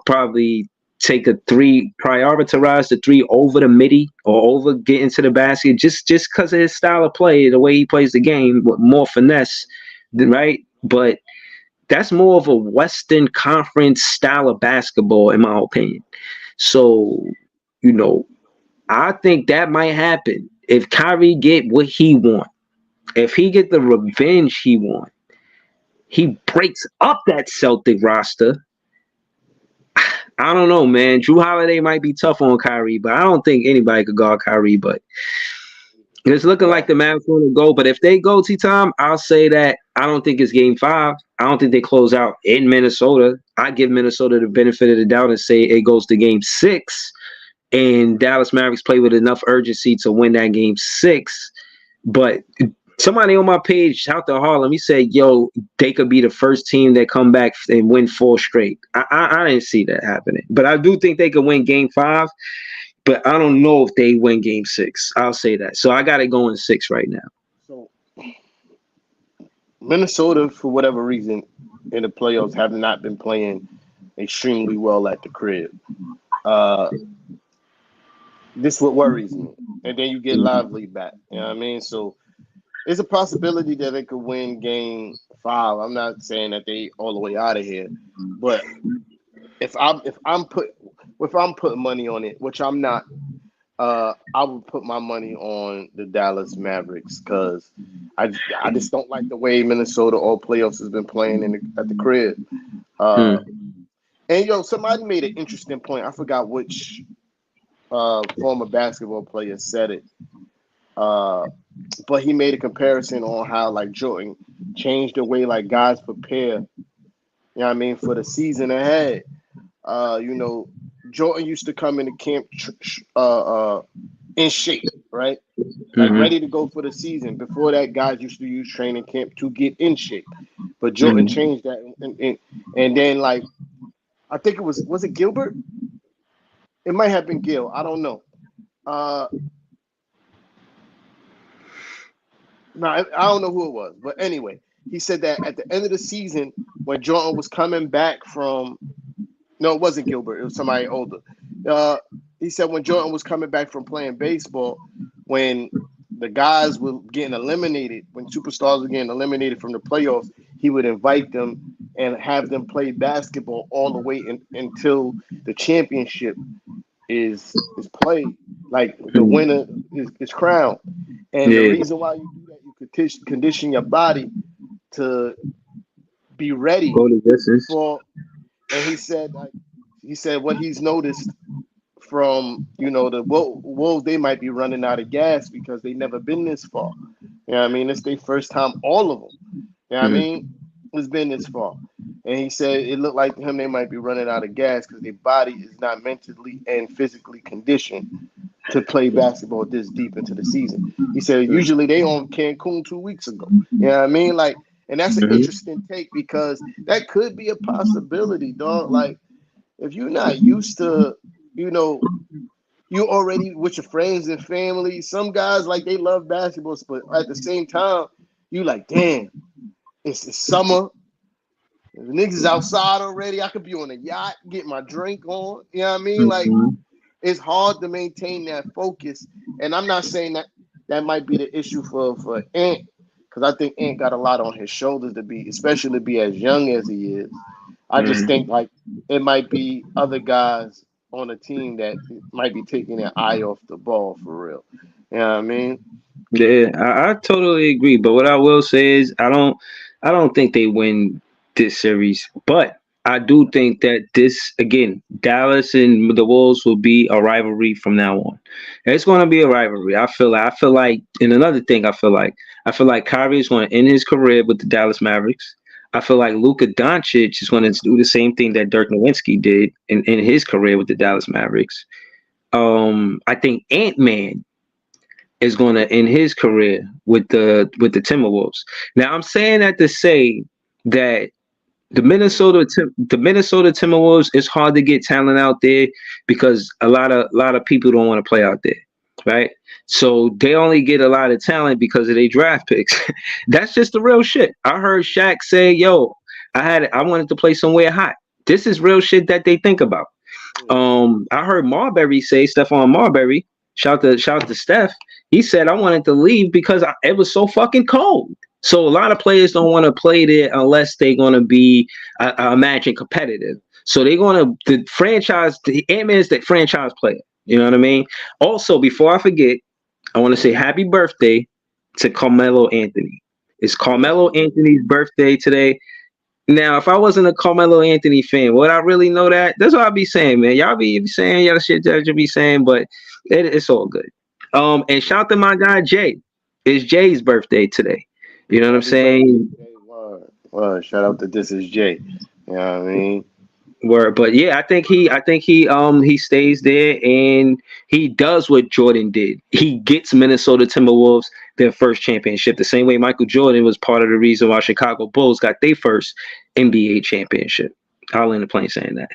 probably take a 3, prioritize the 3 over the midi or over getting to the basket just because of his style of play, the way he plays the game with more finesse, right? But that's more of a Western Conference style of basketball, in my opinion. So, I think that might happen. If Kyrie get what he want, if he get the revenge he want, he breaks up that Celtic roster. I don't know, man. Drew Holiday might be tough on Kyrie, but I don't think anybody could guard Kyrie. But it's looking like the Mavs going to go. But if they go, T-Tom, I'll say that I don't think it's game 5. I don't think they close out in Minnesota. I give Minnesota the benefit of the doubt and say it goes to game 6. And Dallas Mavericks play with enough urgency to win that game 6. But somebody on my page, out there Harlem, he said, yo, they could be the first team that come back and win 4 straight. I didn't see that happening. But I do think they could win game 5. But I don't know if they win game 6. I'll say that. So I got it going 6 right now. So Minnesota, for whatever reason, in the playoffs have not been playing extremely well at the crib. This is what worries me. And then you get Lively back. You know what I mean? So it's a possibility that they could win game 5. I'm not saying that they all the way out of here. But if I'm putting money on it, which I'm not, I would put my money on the Dallas Mavericks because I just don't like the way Minnesota all playoffs has been playing at the crib. And somebody made an interesting point. I forgot which former basketball player said it, but he made a comparison on how like Jordan changed the way like guys prepare. For the season ahead. Jordan used to come into camp in shape, right? Like ready to go for the season. Before that, guys used to use training camp to get in shape. But Jordan changed that. And then, like, I think it was it Gilbert? It might have been Gil. I don't know. No, I don't know who it was. But anyway, he said that at the end of the season, when Jordan was coming back from – no, it wasn't Gilbert. It was somebody older. He said when Jordan was coming back from playing baseball, when the guys were getting eliminated, when superstars were getting eliminated from the playoffs, he would invite them and have them play basketball all the way until the championship is played. Like the winner is crowned. And the reason why you do that, you could condition your body to be ready for. And he said what he's noticed from the Wolves, they might be running out of gas because they never been this far. It's their first time, all of them. It's been this far. And he said it looked like to him they might be running out of gas because their body is not mentally and physically conditioned to play basketball this deep into the season. He said usually they on Cancun 2 weeks ago. Like, and that's an interesting take because that could be a possibility, dog. Like, if you're not used to, you already with your friends and family, some guys, like, they love basketball, but at the same time, you like, damn, it's summer. The niggas is outside already. I could be on a yacht, get my drink on. You know what I mean? Like, it's hard to maintain that focus. And I'm not saying that might be the issue for Ant, because I think Ant got a lot on his shoulders especially to be as young as he is. I just Mm. think like it might be other guys on a team that might be taking their eye off the ball for real. You know what I mean? Yeah, I totally agree. But what I will say is, I don't think they win this series. But I do think that this again, Dallas and the Wolves will be a rivalry from now on. It's going to be a rivalry. I feel like, and another thing, I feel like Kyrie is going to end his career with the Dallas Mavericks. I feel like Luka Doncic is going to do the same thing that Dirk Nowitzki did in his career with the Dallas Mavericks. I think Ant Man is going to end his career with the Timberwolves. Now I'm saying that to say that the Minnesota Timberwolves, it's hard to get talent out there because a lot of people don't want to play out there, right? So they only get a lot of talent because of their draft picks. That's just the real shit. I heard Shaq say, "Yo, I wanted to play somewhere hot." This is real shit that they think about. I heard Marbury say, Stephon Marbury, shout out to Steph. He said I wanted to leave because it was so fucking cold. So a lot of players don't want to play there unless they're going to be, I imagine, competitive. So they're going to the franchise. The Ant-Man is the franchise player. You know what I mean? Also, before I forget, I want to say happy birthday to Carmelo Anthony. It's Yeah. Carmelo Anthony's birthday today. Now, if I wasn't a Carmelo Anthony fan, would I really know that? That's what I'd be saying, man. Y'all be saying y'all shit that you be saying, but it's all good. And shout out to my guy Jay. It's Jay's birthday today. You know what I'm Happy birthday, saying? Jay. Word. Shout out to This Is Jay. You know what I mean? Word, but yeah, I think he stays there and he does what Jordan did. He gets Minnesota Timberwolves their first championship, the same way Michael Jordan was part of the reason why Chicago Bulls got their first NBA championship. I'll end the plane saying that.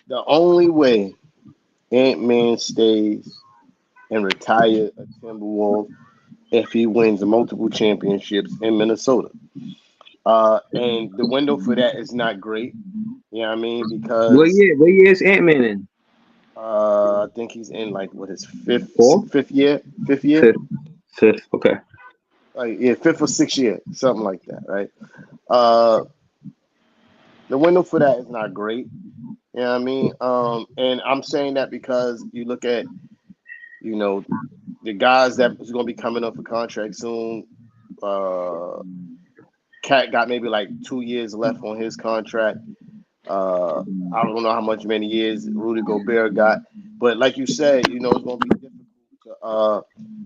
The only way Ant Man stays and retire a Timberwolf if he wins multiple championships in Minnesota. And the window for that is not great. You know what I mean? Because What year is Ant Man in? I think he's in like what his fifth Four, fifth year, fifth year, fifth, fifth. Okay. like yeah, fifth or sixth year, something like that, right? Uh, the window for that is not great. You know what I mean? And I'm saying that because you look at you know the guys that is going to be coming up for contract soon. Uh, Cat got maybe like 2 years left on his contract. Uh, I don't know how much many years Rudy Gobert got, but like you said, it's going to be difficult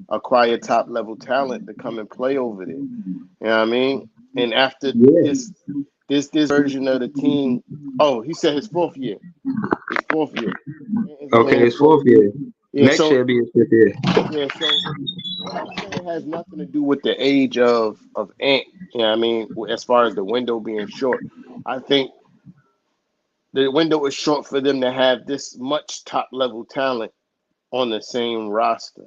to acquire top level talent to come and play over there. You know what I mean? And after Yeah. this version of the team, oh, he said his fourth year, his fourth year. It's only in Okay, his it's fourth fourth year. year. Yeah, Next so year be his fifth year. yeah, so what I'm saying has nothing to do with the age of Ant. You know what I mean? As far as the window being short, I think the window is short for them to have this much top level talent on the same roster.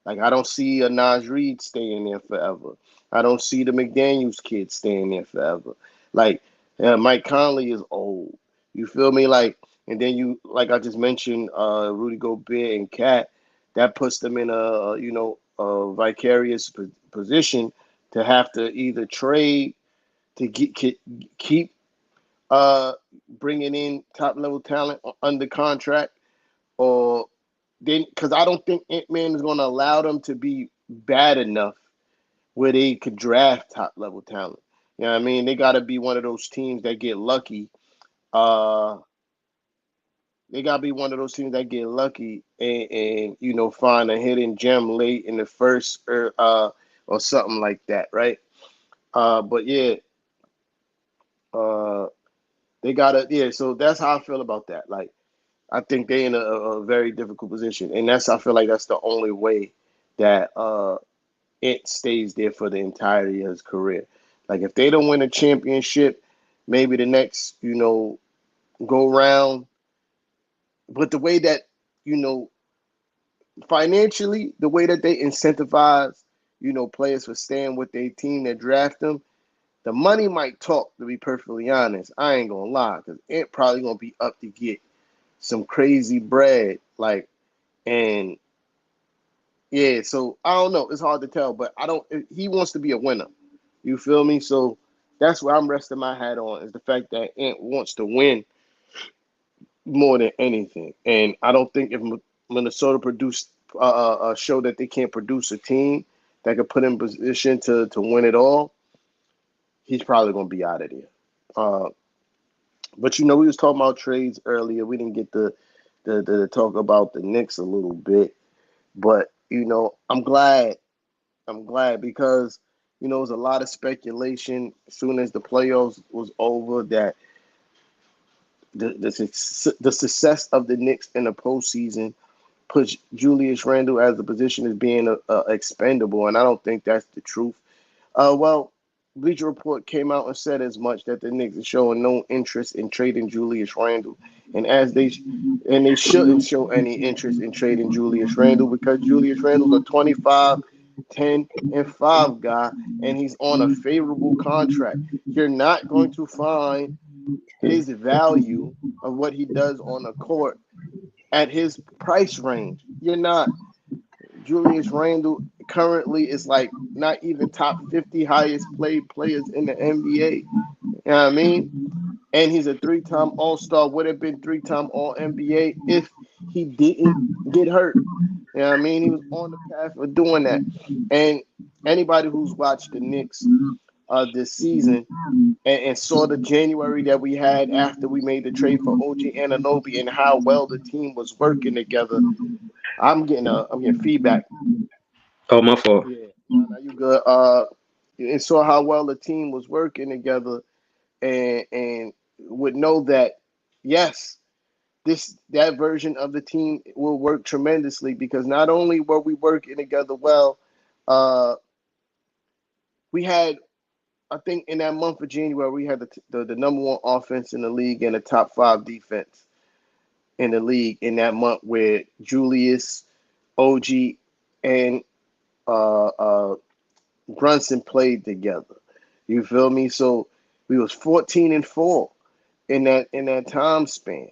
Like I don't see a Nas Reed staying there forever. I don't see the McDaniels kid staying there forever. Like Mike Conley is old. You feel me? Like and then you like I just mentioned, Rudy Gobert and Cat. That puts them in a a vicarious position to have to either trade to keep uh, bringing in top level talent under contract, or then because I don't think Ant Man is going to allow them to be bad enough where they could draft top level talent. You know what I mean? They got to be one of those teams that get lucky. Uh, they got to be one of those teams that get lucky and find a hidden gem late in the first or something like that, right? But yeah, uh, they gotta yeah. So that's how I feel about that. Like I think they in a very difficult position, and I feel like that's the only way that it stays there for the entirety of his career. Like if they don't win a championship, maybe the next go round, but the way that you know financially, the way that they incentivize players for staying with their team that draft them, the money might talk. To be perfectly honest, I ain't gonna lie, because it probably gonna be up to get some crazy bread, like and yeah, so I don't know. It's hard to tell, but I don't. He wants to be a winner. You feel me? So That's what I'm resting my hat on, is the fact that Ant wants to win more than anything. And I don't think if Minnesota produced show that they can't produce a team that could put in position to win it all, he's probably going to be out of there. Uh, but we was talking about trades earlier. We didn't get to talk about the Knicks a little bit, but I'm glad. I'm glad because it was a lot of speculation as soon as the playoffs was over that the success of the Knicks in the postseason puts Julius Randle as a position as being expendable, and I don't think that's the truth. Well, Bleacher Report came out and said as much, that the Knicks are showing no interest in trading Julius Randle, and they shouldn't show any interest in trading Julius Randle because Julius Randle's a 25, 10, and 5 guy, and he's on a favorable contract. You're not going to find his value of what he does on the court at his price range. You're not. Julius Randle currently is like not even top 50 highest played players in the NBA. You know what I mean? And he's a 3-time All-Star, would have been 3-time All-NBA if he didn't get hurt. You know what I mean? He was on the path of doing that. And anybody who's watched the Knicks this season and saw the January that we had after we made the trade for OG Anunoby and how well the team was working together, I'm getting feedback. Oh, my fault. Yeah, now you good. And saw how well the team was working together, and would know that yes, that version of the team will work tremendously because not only were we working together well, uh, we had, I think in that month of January we had the number one offense in the league and the top 5 defense in the league in that month with Julius, OG, and uh, uh, Brunson played together. You feel me? So we was 14-4 in that time span.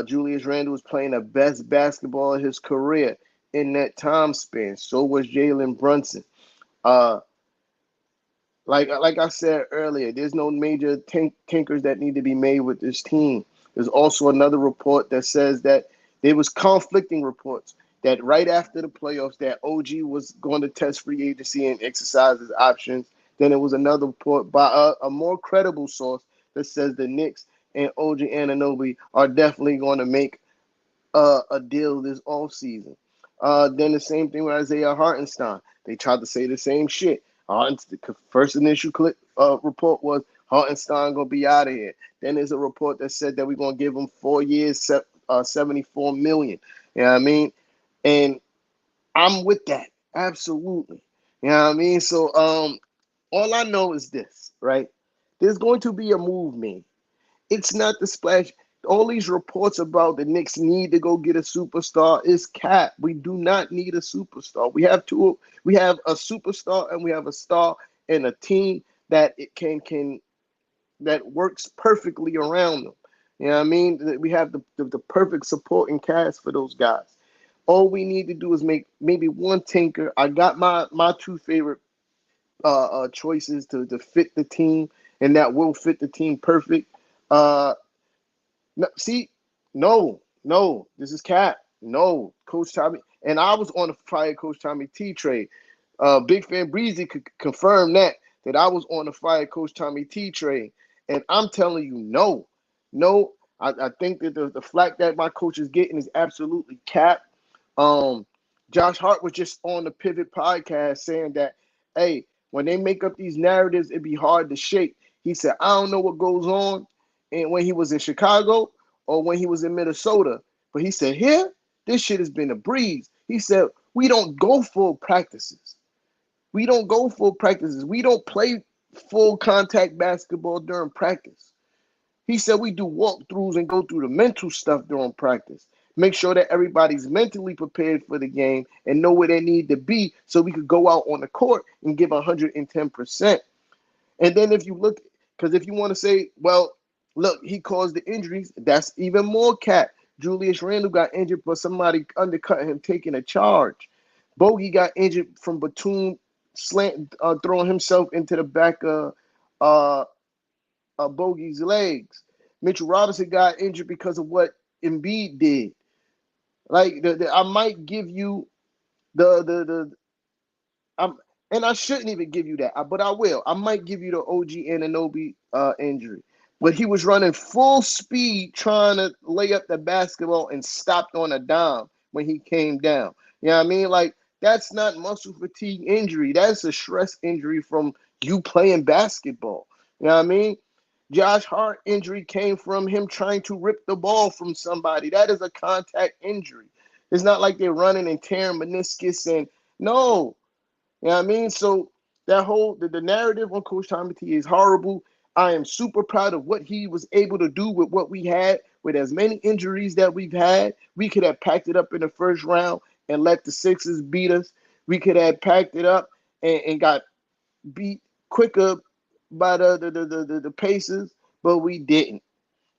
Julius Randle was playing the best basketball of his career in that time span. So was Jalen Brunson. Uh, like I said earlier, there's no major tinkers that need to be made with this team. There's also another report that says that there was conflicting reports that right after the playoffs that OG was going to test free agency and exercise his options. Then there was another report by a more credible source that says the Knicks and OG Anunoby are definitely going to make a deal this offseason. Then the same thing with Isaiah Hartenstein. They tried to say the same shit. The first initial report was Hartenstein gonna be out of here. Then there's a report that said that we're gonna give him 4 years, 74 million. You know what I mean? And I'm with that, absolutely. You know what I mean? So all I know is this, right? There's going to be a move made. It's not the splash. All these reports about the Knicks need to go get a superstar is cap. We do not need a superstar. We have two. We have a superstar and we have a star and a team that it can that works perfectly around them. You know what I mean? We have the perfect supporting cast for those guys. All we need to do is make maybe one tinker. I got my 2 favorite choices to fit the team, and that will fit the team perfect. Uh, no, see, no, this is Cap. No, Coach Tommy, and I was on the fire Coach Tommy T trade. Big Fan Breezy could confirm that I was on the fire Coach Tommy T trade, and I'm telling you, no. I think that the flack that my coach is getting is absolutely Cap. Um, Josh Hart was just on the Pivot podcast saying that, hey, when they make up these narratives, it'd be hard to shake. He said, I don't know what goes on and when he was in Chicago or when he was in Minnesota. But he said, here, this shit has been a breeze. He said, we don't go full practices. We don't go full practices. We don't play full contact basketball during practice. He said we do walkthroughs and go through the mental stuff during practice. Make sure that everybody's mentally prepared for the game and know where they need to be so we could go out on the court and give 110%. And then if you look, because if you want to say, well, look, he caused the injuries, that's even more cat. Julius Randle got injured, but somebody undercut him taking a charge. Bogey got injured from Batum throwing himself into the back of uh, Bogey's legs. Mitchell Robinson got injured because of what Embiid did. Like I might give you the I'm and I shouldn't even give you that, but I will. I might give you the OG Anunoby injury. But he was running full speed trying to lay up the basketball and stopped on a dime when he came down. You know what I mean? Like, that's not muscle fatigue injury. That's a stress injury from you playing basketball. You know what I mean? Josh Hart injury came from him trying to rip the ball from somebody. That is a contact injury. It's not like they're running and tearing meniscus and no. You know what I mean? So that whole the narrative on Coach Tommy T is horrible. I am super proud of what he was able to do with what we had. With as many injuries that we've had, we could have packed it up in the first round and let the Sixers beat us. We could have packed it up and got beat quicker by the Pacers, but we didn't.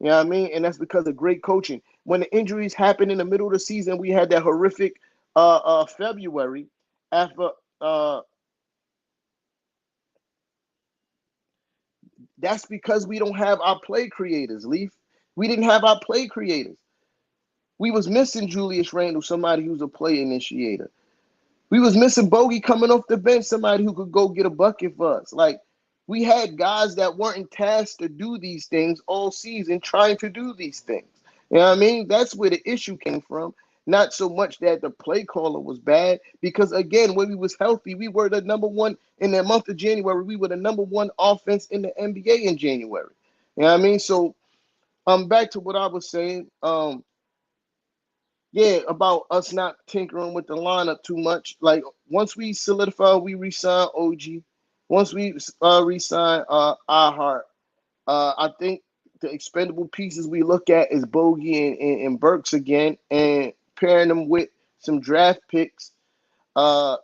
You know what I mean? And that's because of great coaching. When the injuries happened in the middle of the season, we had that horrific February after that's because we don't have our play creators, Leaf. We didn't have our play creators. We was missing Julius Randle, somebody who's a play initiator. We was missing Bogey coming off the bench, somebody who could go get a bucket for us. Like, we had guys that weren't tasked to do these things all season trying to do these things. You know what I mean? That's where the issue came from. Not so much that the play caller was bad, because again, when we was healthy, we were the number one in the month of January. We were the number one offense in the NBA in January. You know what I mean? So back to what I was saying. Yeah, about us not tinkering with the lineup too much. Like, once we solidify, we resign OG. Once we resign iHeart, I think the expendable pieces we look at is Bogey and Burks again, and pairing them with some draft picks, uh,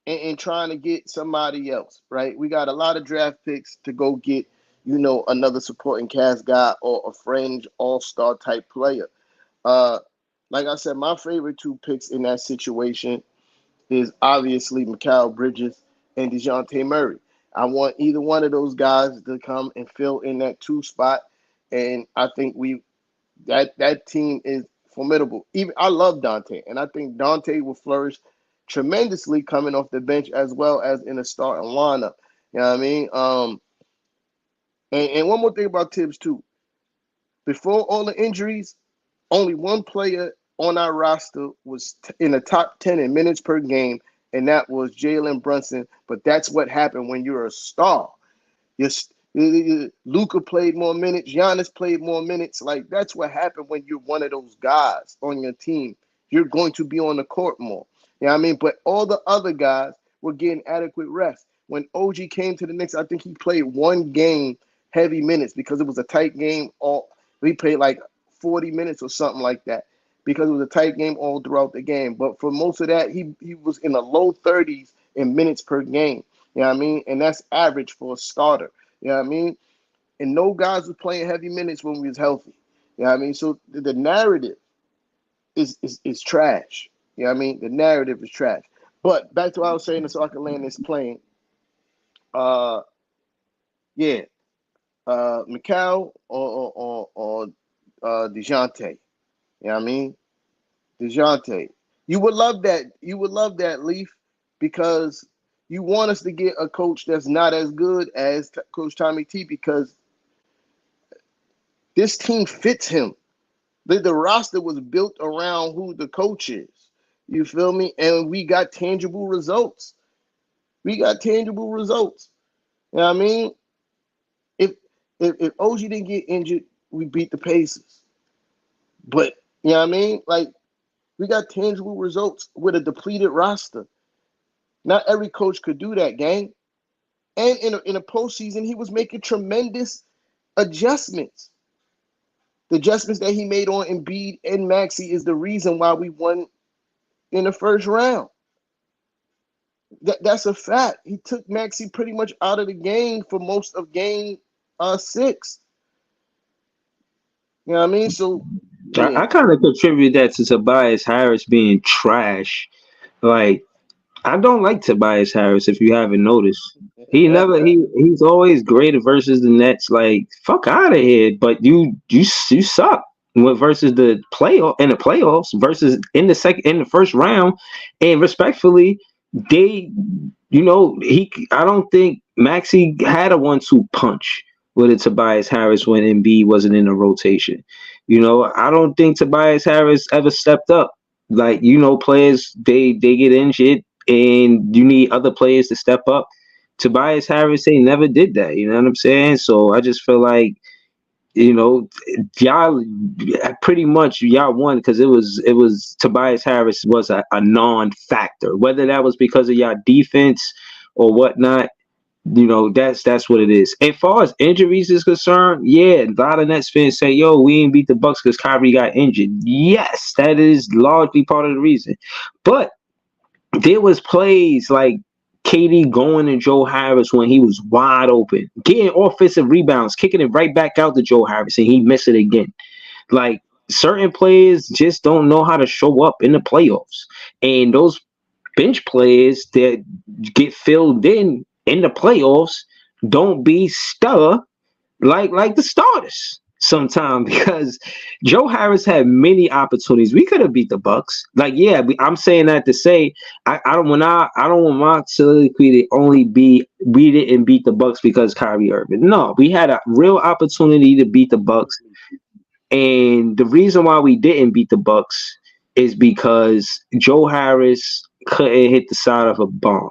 and trying to get somebody else. Right? We got a lot of draft picks to go get, another supporting cast guy or a fringe all-star type player. Uh, like I said, my favorite two picks in that situation is obviously Mikal Bridges and DeJounte Murray. I want either one of those guys to come and fill in that two spot, and I think that team is formidable. Even I love Dante, and I think Dante will flourish tremendously coming off the bench as well as in a starting lineup. You know what I mean? And one more thing about Tibbs too. Before all the injuries, only one player on our roster was in the top 10 in minutes per game, and that was Jalen Brunson. But that's what happened when you're a star. Luka played more minutes. Giannis played more minutes. Like, that's what happened when you're one of those guys on your team. You're going to be on the court more. You know what I mean? But all the other guys were getting adequate rest. When OG came to the Knicks, I think he played one game heavy minutes because it was a tight game. We played like 40 minutes or something like that because it was a tight game all throughout the game. But for most of that, he was in the low 30s in minutes per game. You know what I mean? And that's average for a starter. You know what I mean? And no guys was playing heavy minutes when we was healthy. You know what I mean? So the narrative is trash. You know what I mean? The narrative is trash. But back to what I was saying, so I can land this plane. Uh, yeah, Mikal or DeJounte. You know what I mean? DeJounte. You would love that. You would love that, Leaf, because you want us to get a coach that's not as good as Coach Tommy T, because this team fits him. The roster was built around who the coach is. You feel me? And we got tangible results. We got tangible results. You know what I mean? If if OG didn't get injured, we beat the Pacers. But you know what I mean? Like, we got tangible results with a depleted roster. Not every coach could do that, gang. And in a postseason, he was making tremendous adjustments. The adjustments that he made on Embiid and Maxey is the reason why we won in the first round. That's a fact. He took Maxey pretty much out of the game for most of game 6. You know what I mean? So, yeah. I kind of contribute that to Tobias Harris being trash. Like, I don't like Tobias Harris. If you haven't noticed, he's always great versus the Nets. Like fuck out of here. But you suck versus the playoffs versus in the first round, and respectfully, they I don't think Maxey had a 1-2 punch with a Tobias Harris when Embiid wasn't in the rotation. I don't think Tobias Harris ever stepped up. Like players they get injured and you need other players to step up. Tobias Harris, they never did that. You know what I'm saying? So I just feel like y'all pretty much y'all won because it was Tobias Harris was a non-factor. Whether that was because of y'all defense or whatnot, that's what it is. As far as injuries is concerned, yeah, a lot of Nets fans say, "Yo, we ain't beat the Bucks because Kyrie got injured." Yes, that is largely part of the reason, but there was plays like KD going to Joe Harris when he was wide open, getting offensive rebounds, kicking it right back out to Joe Harris, and he missed it again. Like certain players just don't know how to show up in the playoffs, and those bench players that get filled in the playoffs don't be stellar like the starters sometimes because Joe Harris had many opportunities. We could have beat the Bucks. Like, yeah, I'm saying that to say I don't want my soliloquy to only be we didn't beat the Bucks because Kyrie Irving. No, we had a real opportunity to beat the Bucks, and the reason why we didn't beat the Bucks is because Joe Harris couldn't hit the side of a barn.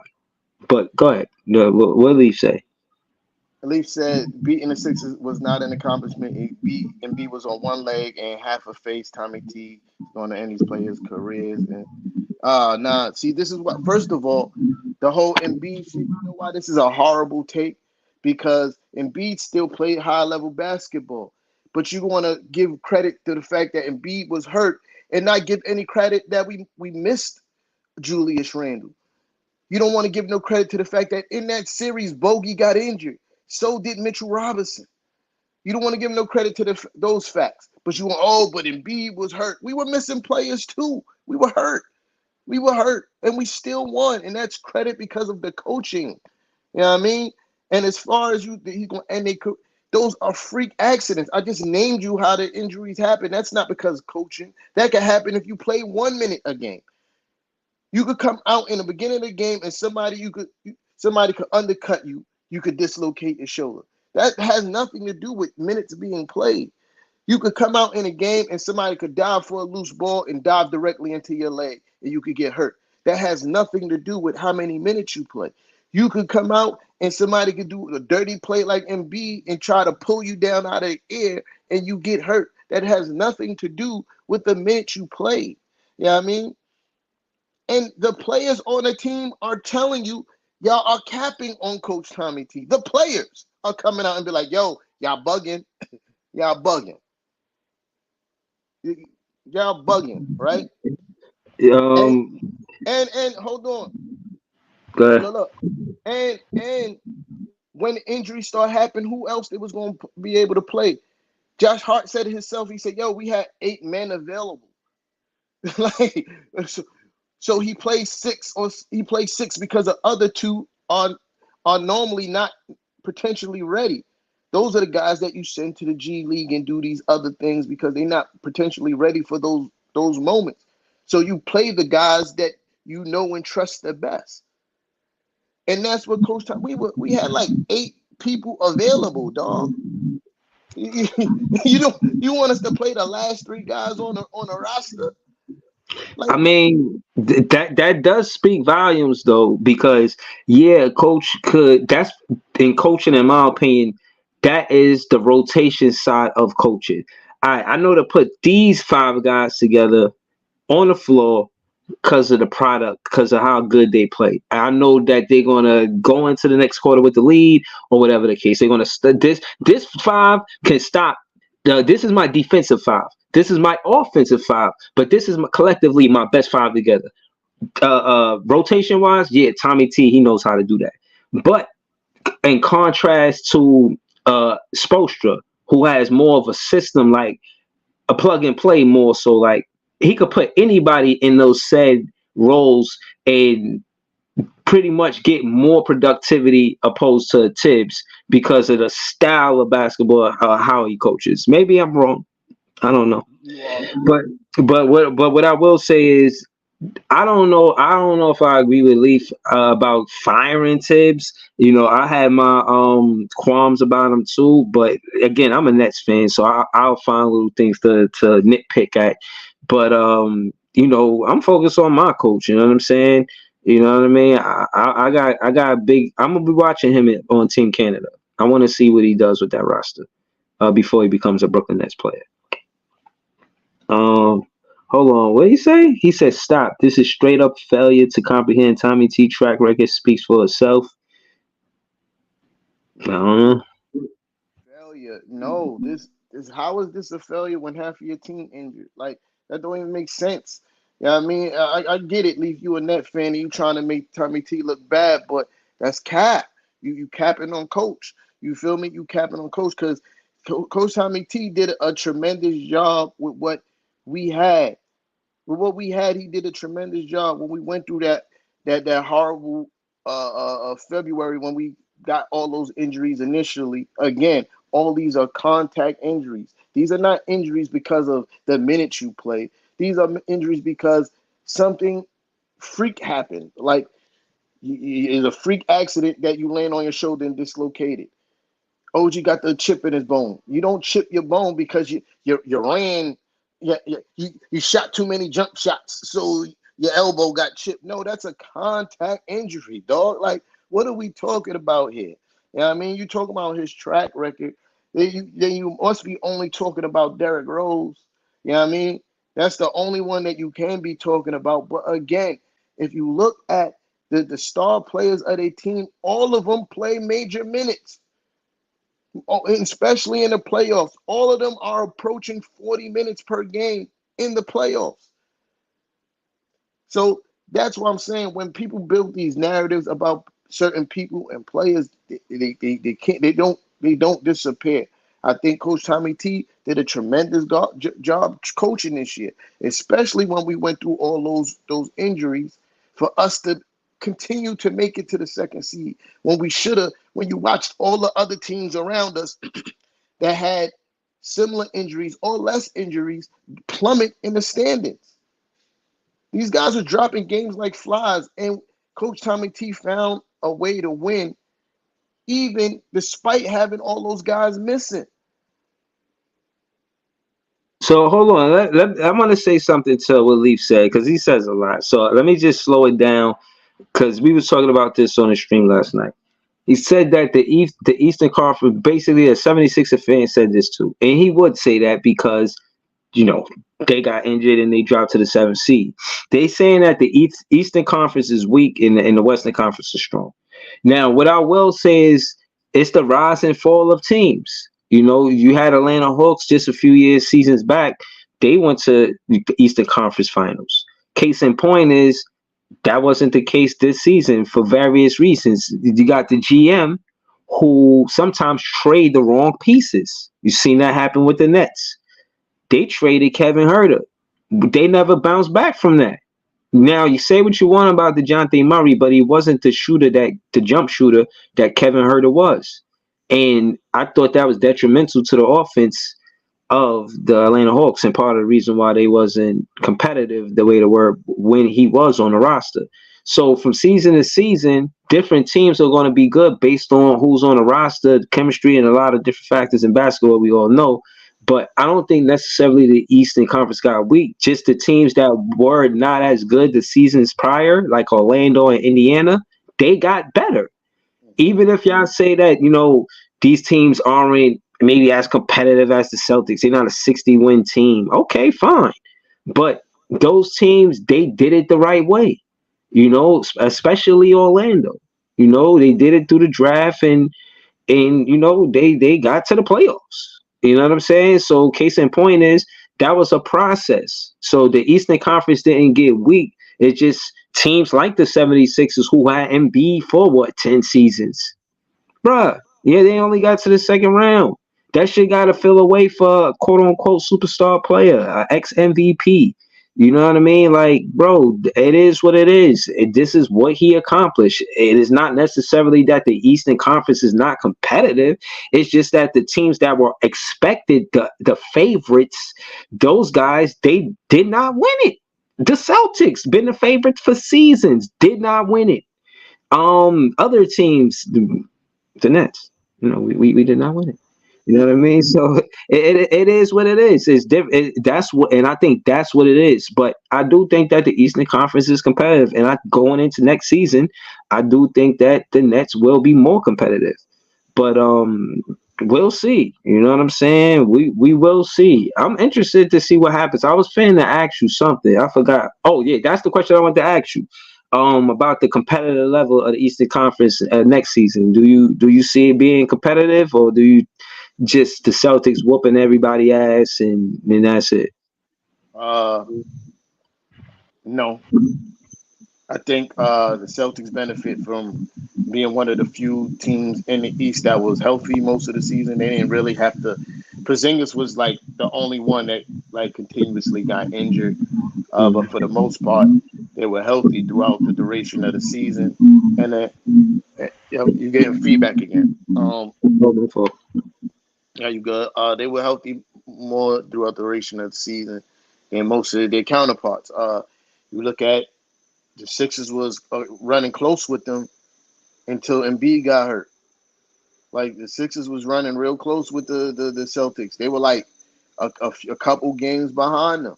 But go ahead. What did Leaf say? Leaf said beating the Sixers was not an accomplishment. Embiid was on one leg and half a face. Tommy T going to end these players' careers. And see, this is what. First of all, the whole Embiid shit. You know why this is a horrible take? Because Embiid still played high level basketball, but you want to give credit to the fact that Embiid was hurt and not give any credit that we missed Julius Randle. You don't want to give no credit to the fact that in that series, Bogey got injured. So did Mitchell Robinson. You don't want to give no credit to those facts. But you want, but Embiid was hurt. We were missing players too. We were hurt. And we still won. And that's credit because of the coaching. You know what I mean? And as far as those are freak accidents. I just named you how the injuries happen. That's not because of coaching. That could happen if you play 1 minute a game. You could come out in the beginning of the game and somebody could undercut you. You could dislocate your shoulder. That has nothing to do with minutes being played. You could come out in a game and somebody could dive for a loose ball and dive directly into your leg and you could get hurt. That has nothing to do with how many minutes you play. You could come out and somebody could do a dirty play like Embiid and try to pull you down out of the air and you get hurt. That has nothing to do with the minutes you played. You know what I mean? And the players on the team are telling you, y'all are capping on Coach Tommy T. The players are coming out and be like, yo, y'all bugging. Y'all bugging. Y'all bugging, right? And hold on. Look. And when injuries start happening, who else they was going to be able to play? Josh Hart said it himself. He said, yo, we had 8 men available. So he plays 6 because the other 2 are normally not potentially ready. Those are the guys that you send to the G League and do these other things because they're not potentially ready for those moments. So you play the guys that you know and trust the best. And that's what Coach Tom, we had like 8 people available, dog. You want us to play the last 3 guys on a roster? I mean, that does speak volumes though, because coach that's in coaching, in my opinion, that is the rotation side of coaching. I know to put these 5 guys together on the floor because of the product, because of how good they play. I know that they're gonna go into the next quarter with the lead or whatever the case. They're gonna this 5 can stop. This is my defensive 5. This is my offensive 5, but this is collectively my best 5 together. Rotation wise, Tommy T, he knows how to do that. But in contrast to Spoelstra, who has more of a system, like a plug and play, more so like he could put anybody in those said roles and pretty much get more productivity opposed to Tibbs because of the style of basketball, how he coaches. Maybe I'm wrong. I don't know. You are. But what I will say is I don't know. I don't know if I agree with Leaf about firing Tibbs. I had my qualms about him too. But again, I'm a Nets fan, so I'll find little things to nitpick at. But I'm focused on my coach. You know what I'm saying? You know what I mean? I got a big. I'm gonna be watching him on Team Canada. I want to see what he does with that roster before he becomes a Brooklyn Nets player. Um, Hold on. What did he say? He said, "Stop. This is straight up failure to comprehend. Tommy T track record speaks for itself." I don't know. Failure. No, this how is this a failure when half of your team injured? Like that don't even make sense. Yeah, I mean, I get it. Leave you a net fan and you trying to make Tommy T look bad, but that's cap. You capping on coach. You feel me? You capping on coach because Coach Tommy T did a tremendous job with what we had. With what we had, he did a tremendous job when we went through that horrible February when we got all those injuries initially. Again, all these are contact injuries. These are not injuries because of the minutes you play. These are injuries because something freak happened. Like is a freak accident that you land on your shoulder and dislocated. OG got the chip in his bone. You don't chip your bone because you ran, you shot too many jump shots, so your elbow got chipped. No, that's a contact injury, dog. Like, what are we talking about here? You know what I mean? You talk about his track record, then you must be only talking about Derrick Rose. You know what I mean? That's the only one that you can be talking about. But again, if you look at the star players of their team, all of them play major minutes. Especially in the playoffs. All of them are approaching 40 minutes per game in the playoffs. So that's what I'm saying. When people build these narratives about certain people and players, they can't they don't disappear. I think Coach Tommy T did a tremendous job coaching this year, especially when we went through all those injuries for us to continue to make it to the second seed when we should have. When you watched all the other teams around us that had similar injuries or less injuries plummet in the standings. These guys are dropping games like flies, and Coach Tommy T found a way to win, even despite having all those guys missing. So hold on. I want to say something to what Leaf said because he says a lot. So let me just slow it down because we was talking about this on the stream last night. He said that the Eastern Conference, basically a 76er fan said this too. And he would say that because, you know, they got injured and they dropped to the 7th seed. They saying that the Eastern Conference is weak and the Western Conference is strong. Now, what I will say is it's the rise and fall of teams. You had Atlanta Hawks just a few seasons back. They went to the Eastern Conference Finals. Case in point is that wasn't the case this season for various reasons. You got the GM who sometimes trade the wrong pieces. You've seen that happen with the Nets. They traded Kevin Herter. They never bounced back from that. Now you say what you want about DeJounte Murray, but he wasn't the jump shooter that Kevin Herter was. And I thought that was detrimental to the offense of the Atlanta Hawks and part of the reason why they wasn't competitive the way they were when he was on the roster. So from season to season, different teams are going to be good based on who's on the roster, chemistry, and a lot of different factors in basketball we all know. But I don't think necessarily the Eastern Conference got weak. Just the teams that were not as good the seasons prior, like Orlando and Indiana, they got better. Even if y'all say that, these teams aren't maybe as competitive as the Celtics, they're not a 60-win team. Okay, fine. But those teams, they did it the right way, especially Orlando. They did it through the draft and they got to the playoffs. You know what I'm saying? So case in point is that was a process. So the Eastern Conference didn't get weak. It's just teams like the 76ers who had Embiid for 10 seasons. Bruh, yeah, they only got to the second round. That shit got to fill away for a quote-unquote superstar player, ex-MVP. You know what I mean? Like, bro, it is what it is. This is what he accomplished. It is not necessarily that the Eastern Conference is not competitive. It's just that the teams that were expected, the favorites, those guys, they did not win it. The Celtics, been the favorites for seasons, did not win it. Other teams, the Nets, we did not win it. You know what I mean? So it is what it is. It's different. That's what, and I think that's what it is. But I do think that the Eastern Conference is competitive, and going into next season, I do think that the Nets will be more competitive. But we'll see. You know what I'm saying? We will see. I'm interested to see what happens. I was finna to ask you something. I forgot. Oh yeah, that's the question I wanted to ask you. About the competitive level of the Eastern Conference next season. Do you see it being competitive, or do you just the Celtics whooping everybody ass and then that's it? Uh, no, I think the Celtics benefit from being one of the few teams in the East that was healthy most of the season. They didn't really have to. Porzingis was like the only one that like continuously got injured, but for the most part, they were healthy throughout the duration of the season. And you're getting feedback again. Yeah, you good. They were healthy more throughout the duration of the season than most of their counterparts. You look at the Sixers was running close with them until Embiid got hurt. Like the Sixers was running real close with the Celtics. They were like a couple games behind them.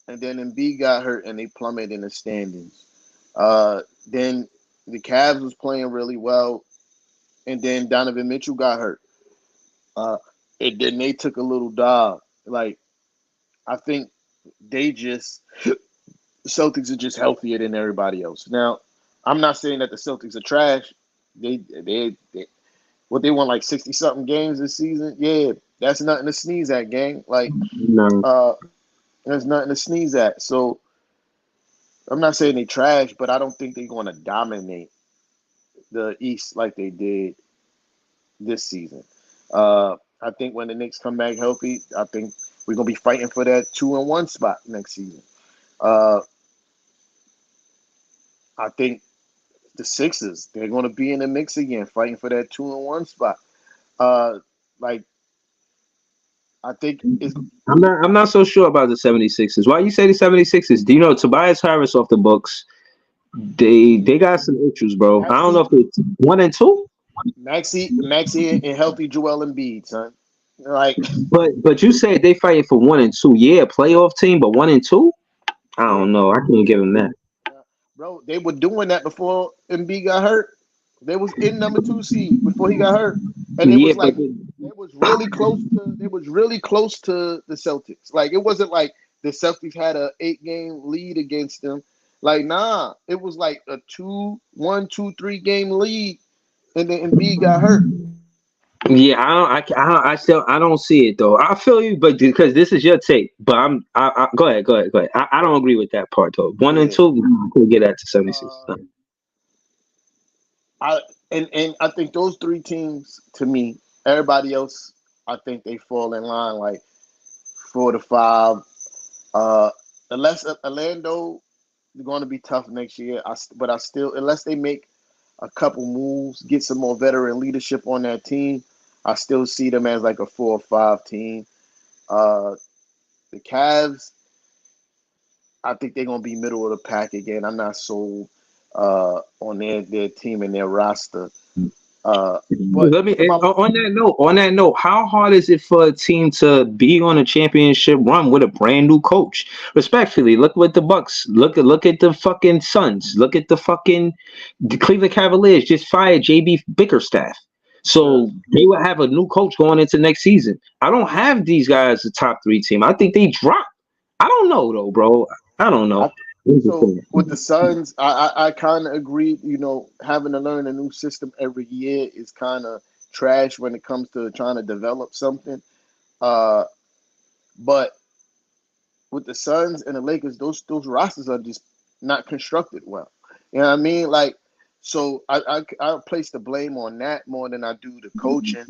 And then Embiid got hurt and they plummeted in the standings. Then the Cavs was playing really well, and then Donovan Mitchell got hurt. Uh, and then they took a little dive. Like I think they just the Celtics are just healthier than everybody else. Now, I'm not saying that the Celtics are trash. They what they won like 60 something games this season. Yeah, that's nothing to sneeze at, gang. Like No. uh, there's nothing to sneeze at. So I'm not saying they trash, but I don't think they're going to dominate the East like they did this season. I think when the Knicks come back healthy, I think we're gonna be fighting for that 2-1 spot next season. Uh, I think the Sixers, they're gonna be in the mix again, fighting for that 2-1 spot. Uh, like I think it's I'm not so sure about the 76ers. Why you say the 76ers? Do you know Tobias Harris off the books? They got some issues, bro. I don't know Maxi, if it's 1 and 2. Maxi, and healthy Joel Embiid, son. Like, But you say they fighting for 1 and 2. Yeah, playoff team, but 1 and 2? I yeah, don't know. I can't give them that. bro, they were doing that before Embiid got hurt. They was in number 2 seed before he got hurt, and it Yeah, was but like they was really close to. They was really close to the Celtics. Like it wasn't like the Celtics had a 8-game lead against them. Like nah, it was like a 2-1, 2-3 game lead, and then Embiid got hurt. yeah, I don't see it though. I feel you, but because this is your take, but go ahead, go ahead. I don't agree with that part though. One and Yeah. two, I could get that to 76. Uh, I and I think those three teams to me, everybody else, I think they fall in line like 4 to 5. Uh, unless Orlando is going to be tough next year, but I still unless they make a couple moves, get some more veteran leadership on that team, I still see them as like a 4 or 5 team. Uh, the Cavs, I think they're gonna be middle of the pack again. I'm not sold on their team and their roster. But Let me my on that note, how hard is it for a team to be on a championship run with a brand new coach? Respectfully, look what the Bucks look at the fucking Suns. Look at the Cleveland Cavaliers just fired JB Bickerstaff. yeah, So they will have a new coach going into next season. I don't have these guys a top 3 team. I think they drop. I don't know though, bro. I don't know. I so with the Suns, I kind of agree. You know, having to learn a new system every year is kind of trash when it comes to trying to develop something. Uh, but with the Suns and the Lakers, those rosters are just not constructed well. You know what I mean? Like, so I place the blame on that more than I do the coaching.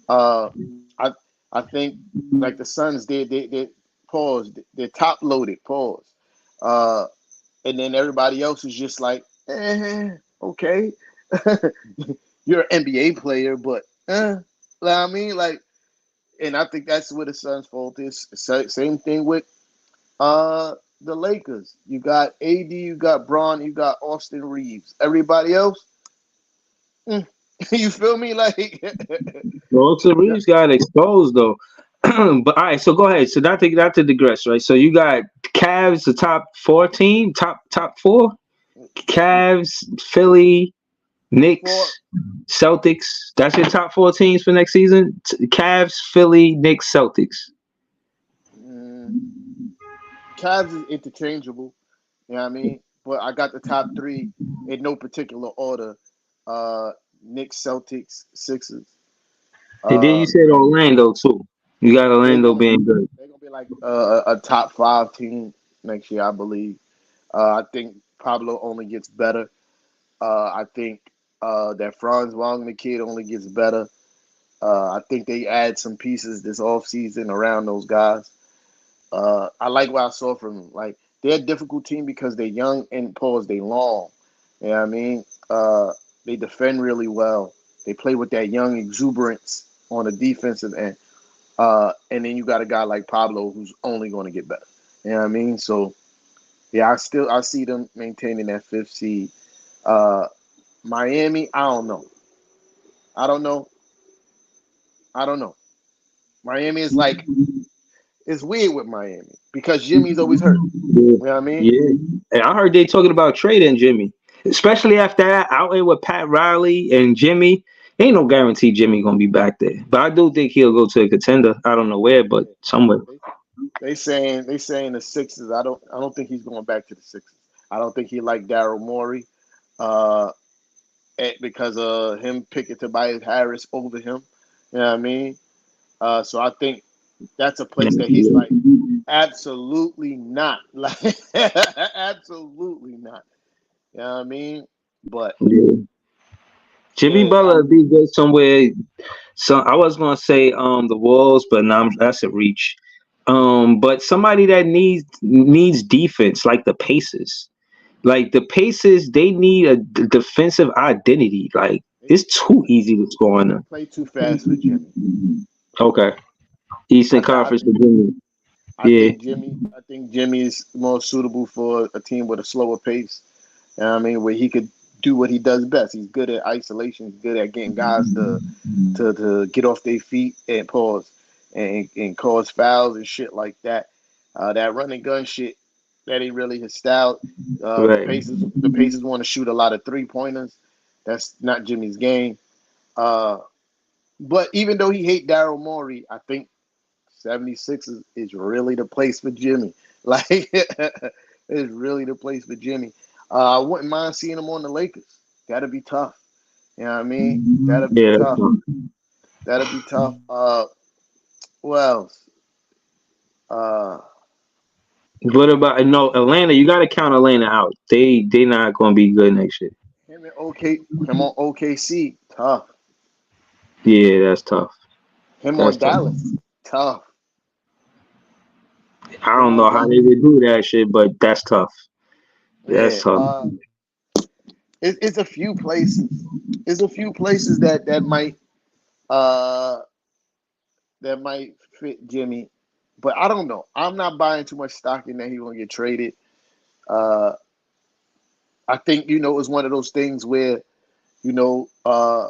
Uh, I I think like the Suns, they Pause. They're top loaded. Pause. Uh, and then everybody else is just like, okay, you're an NBA player, but I mean, like, and I think that's where the Suns' fault is. Same thing with the Lakers. You got AD, you got Braun, you got Austin Reeves. Everybody else, you feel me? Like, Walter Reeves got exposed though. But all right, so go ahead. So not to digress, right? So you got Cavs, the top 14, top four. Cavs, Philly, for Knicks, Celtics. That's your top four teams for next season. Cavs, Philly, Knicks, Celtics. mm, Cavs is interchangeable. You know what I mean? But I got the top three in no particular order. Uh, Knicks, Celtics, Sixers. And then Uh, you said Orlando too. You got they Orlando gonna being good. they're gonna be like a top five team next year, I believe. I think Pablo only gets better. I think that Franz Wagner kid only gets better. I think they add some pieces this offseason around those guys. I like what I saw from them. Like they're a difficult team because they're young and pause they long. You know what I mean? They defend really well. They play with that young exuberance on the defensive end. And then you got a guy like Pablo who's only going to get better. You know what I mean? So yeah, I see them maintaining that fifth seed. Uh, Miami, I don't know. I don't know. I don't know. Miami is like it's weird with Miami because Jimmy's always hurt. Yeah. You know what I mean? Yeah. And I heard they talking about trading Jimmy, especially after that outing with Pat Riley and Jimmy. Ain't no guarantee Jimmy gonna be back there, but I do think he'll go to a contender. I don't know where, but somewhere. They, they saying the Sixers. I don't think he's going back to the Sixers. I don't think he liked Daryl Morey, uh, because of him picking Tobias Harris over him. You know what I mean? So I think that's a place that he's like, absolutely not. Like, absolutely not. You know what I mean? But Yeah. Jimmy yeah, Butler would be good somewhere. So I was gonna say the Wolves, but now that's a reach. But somebody that needs defense, like the Pacers. Like the Pacers, they need a defensive identity. Like they, it's too easy to score on they them. play too fast for Jimmy. Okay, Eastern I Conference Virginia. Yeah, I think Jimmy is more suitable for a team with a slower pace. You know what I mean, where he could do what he does best. He's good at isolation. He's good at getting guys to get off their feet and pause and cause fouls and shit like that. That run and gun shit, that ain't really his style. right. The Pacers want to shoot a lot of 3-pointers. That's not Jimmy's game. Uh, but even though he hate Daryl Morey, I think 76 is really the place for Jimmy. Like, it's really the place for Jimmy. I wouldn't mind seeing him on the Lakers. That'd be tough. You know what I mean? That'd be Yeah. tough. That'd be tough. Who else? Uh, What about no Atlanta? You got to count Atlanta out. They not gonna be good next year. him on OKC, tough. Yeah, that's tough. Him That's on tough. Dallas, tough. I Him don't on know how Dallas, they would do that shit, but that's tough. yeah. That's tough. It's a few places. It's a few places uh that might fit Jimmy, but I don't know. I'm not buying too much stock in that he's gonna get traded. Uh, I think it was one of those things where you know uh,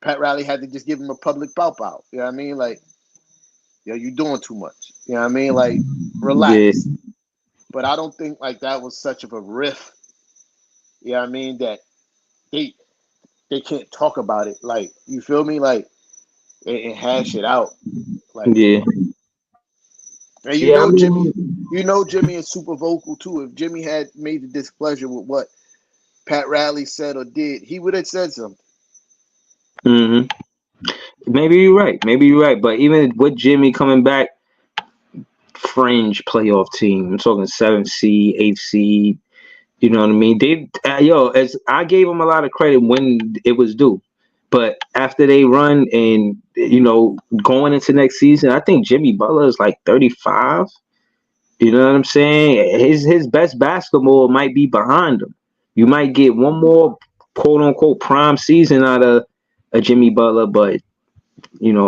Pat Riley had to just give him a public bow bow. You know what I mean? Like, yo, you doing too much. You know what I mean? Like, Yeah, relax. But I don't think like that was such of a riff. You know what I mean? That they they can't talk about it. Like, you feel me? Like, and hash it out. Like, yeah, and yeah. I Jimmy is super vocal too. If Jimmy had made the displeasure with what Pat Riley said or did, he would have said something. hmm Maybe you're right. Maybe you're right. But even with Jimmy coming back, fringe playoff team. I'm talking 7th seed, 8th seed. You know what I mean? They, as I gave them a lot of credit when it was due. But after they run and going into next season, I think Jimmy Butler is like 35. You know what I'm saying? His best basketball might be behind him. You might get one more quote unquote prime season out of a Jimmy Butler, but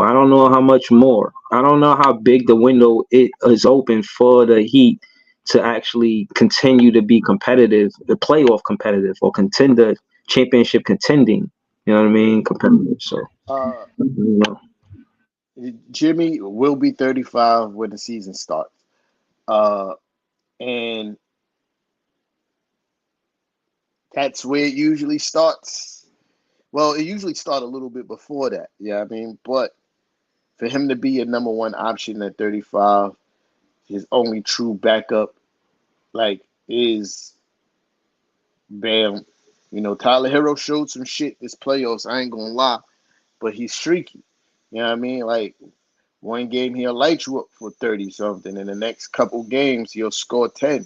I don't know how much more. I don't know how big the window it is open for the Heat to actually continue to be competitive, the playoff competitive or contender, championship contending. You know what I mean? Competitive. So, Uh, you know. Jimmy will be 35 when the season starts. Uh, and that's where it usually starts. Well, it usually starts a little bit before that. Yeah, I mean, but for him to be a number one option at 35, his only true backup, like, is Bam. Tyler Hero showed some shit this playoffs. I ain't gonna lie, but he's streaky. You know what I mean? Like, one game he'll light you up for 30 something, and the next couple games he'll score 10.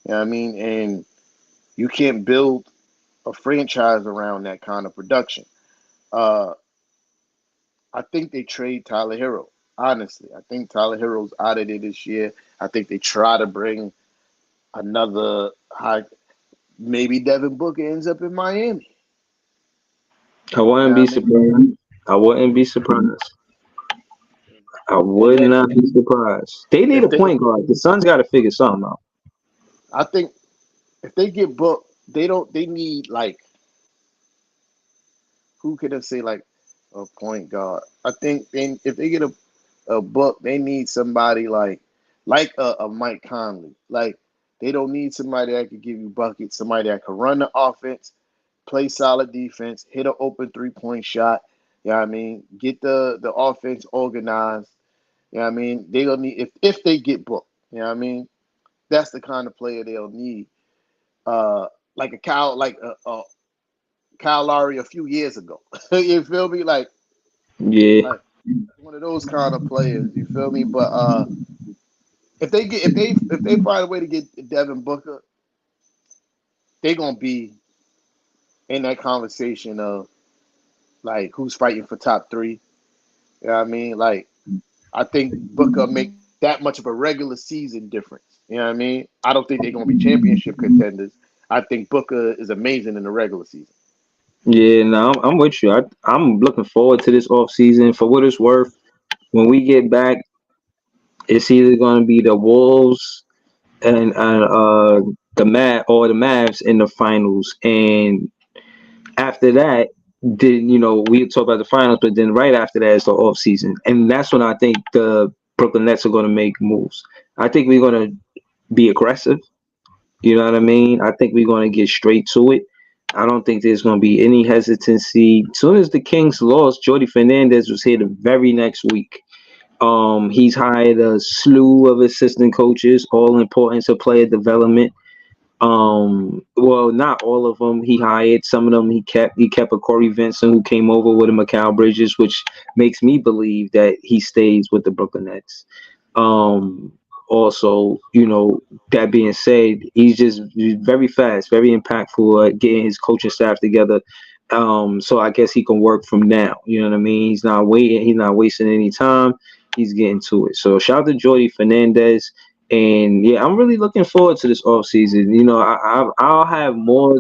You know what I mean? And you can't build a franchise around that kind of production. Uh, I think they trade Tyler Hero. Honestly, I think Tyler Hero's out of there this year. I think they try to bring another high. Maybe Devin Booker ends up in Miami. I You wouldn't know be what I mean? surprised. I wouldn't be surprised. I And would then not be surprised. They need if a they, point guard. The Suns got to figure something out. I think if they get booked, they don't. They need, like, who could have say, like, a point guard. I think if they get a book, they need somebody like a Mike Conley. Like, they don't need somebody that could give you buckets. Somebody that could run the offense, play solid defense, hit an open 3-point shot. You know what I mean? Get the offense organized. You know what I mean? They'll need, if they get booked. You know what I mean? That's the kind of player they'll need. Uh, like a Kyle Lowry a few years ago. You feel me? Yeah, Like one of those kind of players. You feel me? But if they find a way to get Devin Booker, they're gonna be in that conversation of, like, who's fighting for top three. You know what I mean? Like, I think Booker make that much of a regular season difference. You know what I mean? I don't think they're gonna be championship contenders. I think Booker is amazing in the regular season. yeah. No, I'm with you. I'm looking forward to this off season. For what it's worth, when we get back, it's either going to be the Wolves and the Mavs in the finals, and after that, then we talk about the finals, but then right after that is the off season, and that's when I think the Brooklyn Nets are going to make moves. I think we're going to be aggressive. You know what I mean? I think we're going to get straight to it. I don't think there's going to be any hesitancy. As soon as the Kings lost, Jordy Fernandez was here the very next week. He's hired a slew of assistant coaches, all important to player development. Well, not all of them. He hired some of them. He kept. He kept a Corey Vincent who came over with a Mikal Bridges, which makes me believe that he stays with the Brooklyn Nets. Um, Also, that being said, he's very fast, very impactful at getting his coaching staff together. So I guess he can work from now. You know what I mean? He's not waiting. He's not wasting any time. He's getting to it. So shout out to Jordy Fernandez. And yeah, I'm really looking forward to this off season. I'll have more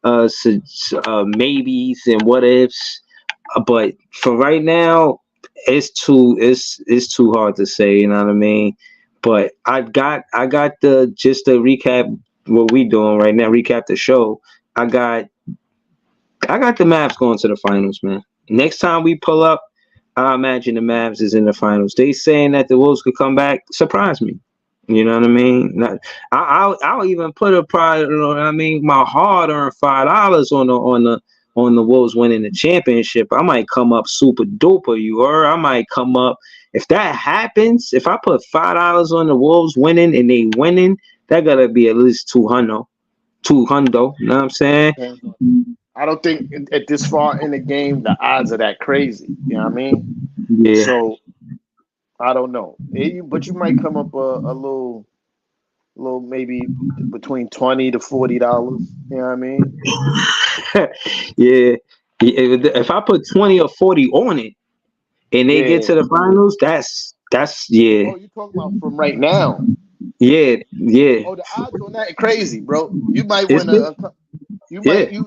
maybes and what ifs, but for right now, it's too hard to say. You know what I mean? But I got the just to recap what we doing right now. Recap the show. I got I got the Mavs going to the finals, man. Next time we pull up, I imagine the Mavs is in the finals. They saying that the Wolves could come back. Surprise me. You know what I mean? I'll even put a pride. You know what I mean? My hard-earned $5 on the Wolves winning the championship. I might come up super duper. You heard? I might come up if that happens. If I put $5 on the Wolves winning and they winning, that gotta be at least 200. 200. You know what I'm saying? Depends on. I don't think at this far in the game the odds are that crazy. You know what I mean? Yeah. So I don't know. But you might come up a little maybe between $20 to $40. You know what I mean? Yeah. If I put 20 or 40 on it and they get Yeah. to the finals, that's yeah, Oh, you talking about from right now? yeah, yeah. Oh, the odds on that are crazy, bro. You might Is win it? you Yeah. might you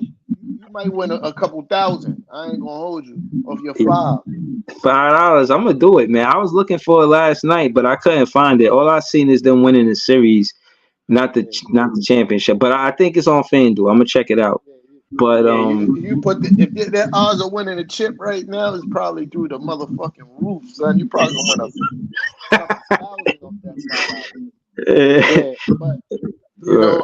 might win a couple thousand. I ain't gonna hold you off your five. $5. I'm gonna do it, man. I was looking for it last night, but I couldn't find it. All I seen is them winning the series, Yeah. not the championship. But I think it's on FanDuel. I'm gonna check it out. Yeah, But yeah, you put their odds of winning a chip right now is probably through the motherfucking roof, son. You probably gonna win a couple thousand off that $5. eh, Yeah, but uh,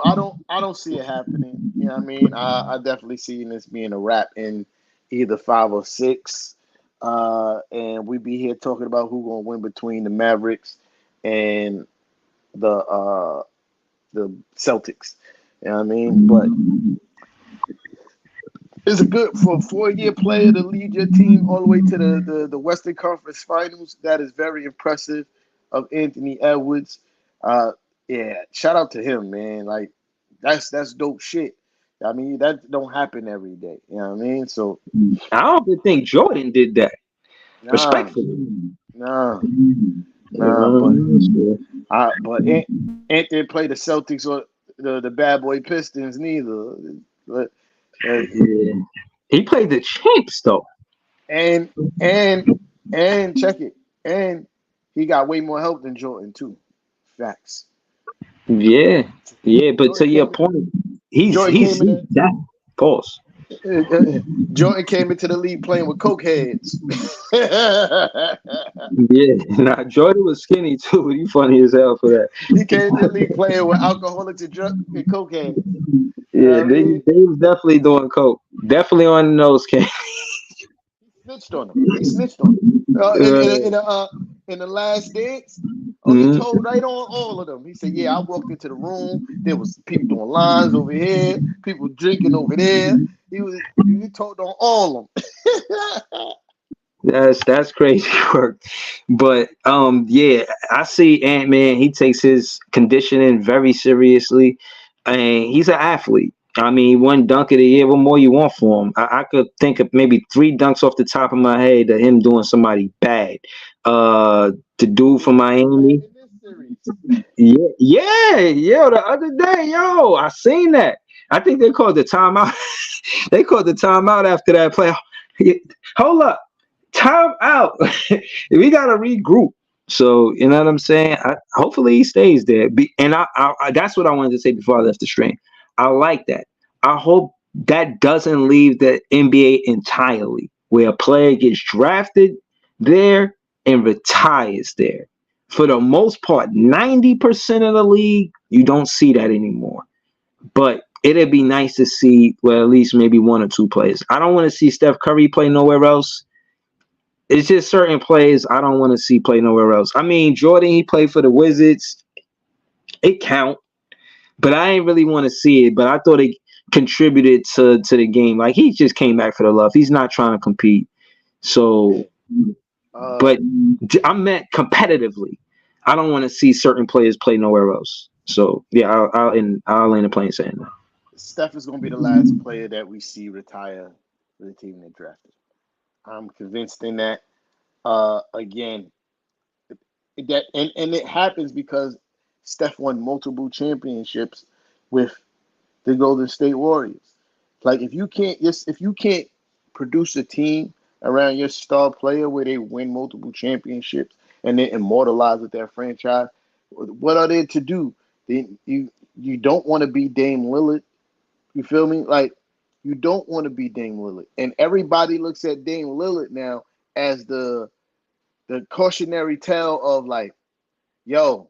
I don't see it happening. You know what I mean? I definitely see this being a wrap in either 5 or 6. And we be here talking about who gonna win between the Mavericks and the Celtics. You know what I mean? But it's a good for a 4-year player to lead your team all the way to the Western Conference Finals. That is very impressive of Anthony Edwards. Uh, yeah, shout out to him, man. Like that's dope shit. I mean, that don't happen every day. You know what I mean? So I don't even think Jordan did that. nah, Respectfully. nah, nah. But Uh, Anthony played the Celtics or the bad boy Pistons neither. But, uh, yeah. He played the champs though. and and and check it. And he got way more help than Jordan too. Facts. Yeah, yeah. But Jordan to your came. point, Jordan came in. he's that false. Jordan came into the league playing with coke heads. Yeah, nah, Jordan was skinny too. He funny as hell for that. He came to the league playing with alcoholics and coke heads. You Yeah, know what I mean? they was definitely doing coke. Definitely on the nose, King. Snitched on him. He snitched on him. In the last dance, oh, he Mhm. told right on all of them. He said, "Yeah, I walked into the room. There was people doing lines over here, people drinking over there. He told on all of them." That's crazy work. But yeah, I see Ant Man, he takes his conditioning very seriously and he's an athlete. I mean, one dunk of the year, what more you want for him? I could think of maybe 3 dunks off the top of my head of him doing somebody bad. The dude from Bad Miami. in this series. Yeah, the other day, yo, I seen that. I think they called the timeout. They called the timeout after that play. Hold up. Time out. We gotta regroup. So you know what I'm saying. Hopefully he stays there. And that's what I wanted to say before I left the stream. I like that. I hope that doesn't leave the NBA entirely, where a player gets drafted there and retires there. For the most part, 90% of the league, you don't see that anymore. But it'd be nice to see, well, at least maybe 1 or 2 players. I don't want to see Steph Curry play nowhere else. It's just certain plays I don't want to see play nowhere else. I mean, Jordan, he played for the Wizards. It count, but I ain't really want to see it. But I thought it contributed to the game. Like he just came back for the love. He's not trying to compete. Yeah. So, Uh, but I meant competitively. I don't want to see certain players play nowhere else. So yeah, I'll land the plane saying that. Steph is going to be the last player that we see retire for the team that drafted. I'm convinced in that. Again, and it happens because Steph won multiple championships with the Golden State Warriors. Like if you can't produce a team around your star player where they win multiple championships and they're immortalized with their franchise, what are they to do? You don't want to be Dame Lillard. You feel me? Like you don't want to be Dame Lillard, and everybody looks at Dame Lillard now as the cautionary tale of like, yo,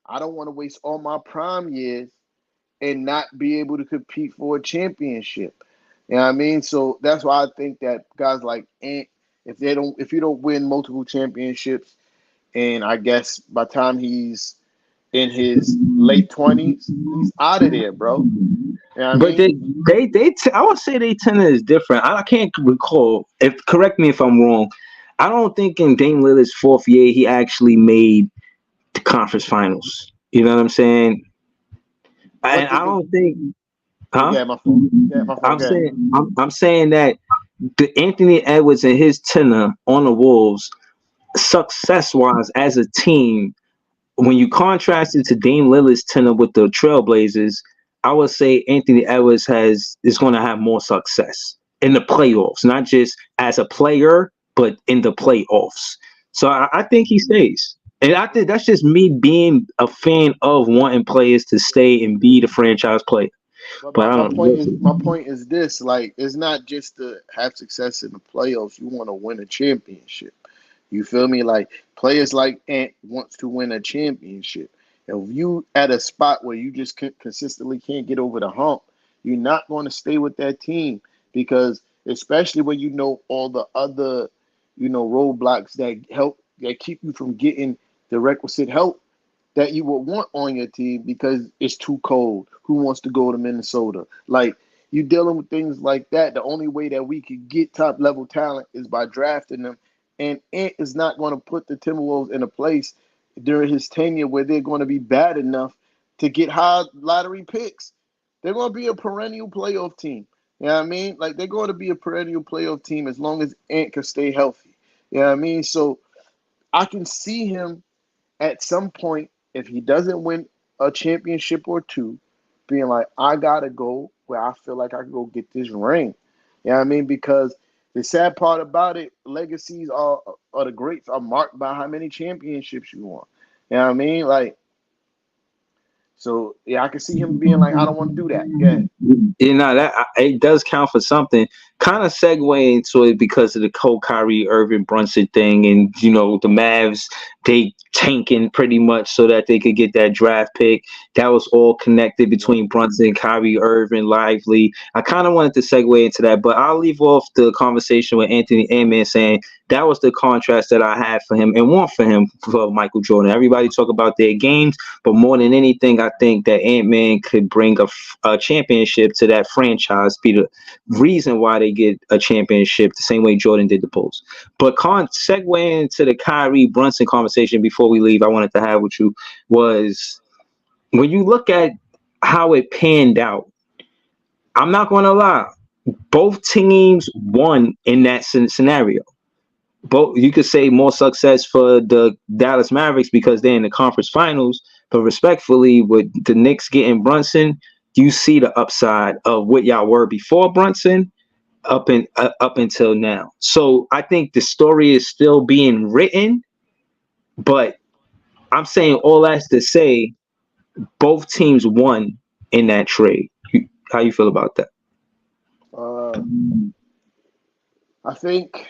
I don't want to waste all my prime years and not be able to compete for a championship. You know what I mean? So that's why I think that guys like Ant, if you don't win multiple championships, and I guess by the time he's in his late 20s, he's out of there, bro. You know what I But mean? I would say they tenor is different. I can't recall. If correct me if I'm wrong. I don't think in Dame Lillard's 4th year he actually made the conference finals. You know what I'm saying? And What I did the don't think, oh huh? yeah, my fault. Yeah, my fault. I'm Yeah. saying I'm saying that the Anthony Edwards and his tenure on the Wolves, success wise as a team, when you contrast it to Dame Lillard's tenure with the Trailblazers, I would say Anthony Edwards is going to have more success in the playoffs, not just as a player, but in the playoffs. So I think he stays. And I think that's just me being a fan of wanting players to stay and be the franchise player. But But my, I my don't point is know. my point is this: like, it's not just to have success in the playoffs. You want to win a championship. You feel me? Like, players like Ant wants to win a championship. If you at a spot where you just consistently can't get over the hump, you're not going to stay with that team, because especially when you know all the other, roadblocks that keep you from getting the requisite help that you would want on your team, because it's too cold. Who wants to go to Minnesota? Like, you dealing with things like that. The only way that we could get top level talent is by drafting them. And Ant is not going to put the Timberwolves in a place during his tenure where they're going to be bad enough to get high lottery picks. They're going to be a perennial playoff team. You know what I mean? Like, they're going to be a perennial playoff team as long as Ant can stay healthy. You know what I mean? So I can see him at some point, if he doesn't win a championship or two, being like, I gotta go where I feel like I can go get this ring. You know what I mean? Because the sad part about it, legacies are the greats are marked by how many championships you won. You know what I mean? Like, so yeah, I can see him being like, I don't want to do that. Yeah. That it does count for something. Kind of segue into it because of the whole Kyrie Irving Brunson thing, and the Mavs, they tanking pretty much so that they could get that draft pick. That was all connected Yep. between Brunson, Kyrie Irving, Lively. I kind of wanted to segue into that, but I'll leave off the conversation with Anthony Ant-Man saying that was the contrast that I had for him and want for him for Michael Jordan. Everybody talk about their games, but more than anything, I think that Ant-Man could bring a championship to that franchise, be the reason why they get a championship the same way Jordan did the Bulls. But segue into the Kyrie Brunson conversation before we leave, I wanted to have with you was when you look at how it panned out, I'm not going to lie, both teams won in that scenario. Both, you could say more success for the Dallas Mavericks because they're in the conference finals, but respectfully, with the Knicks getting Brunson, you see the upside of what y'all were before Brunson up until now. So I think the story is still being written, but I'm saying all that's to say both teams won in that trade. How you feel about that? Uh, I think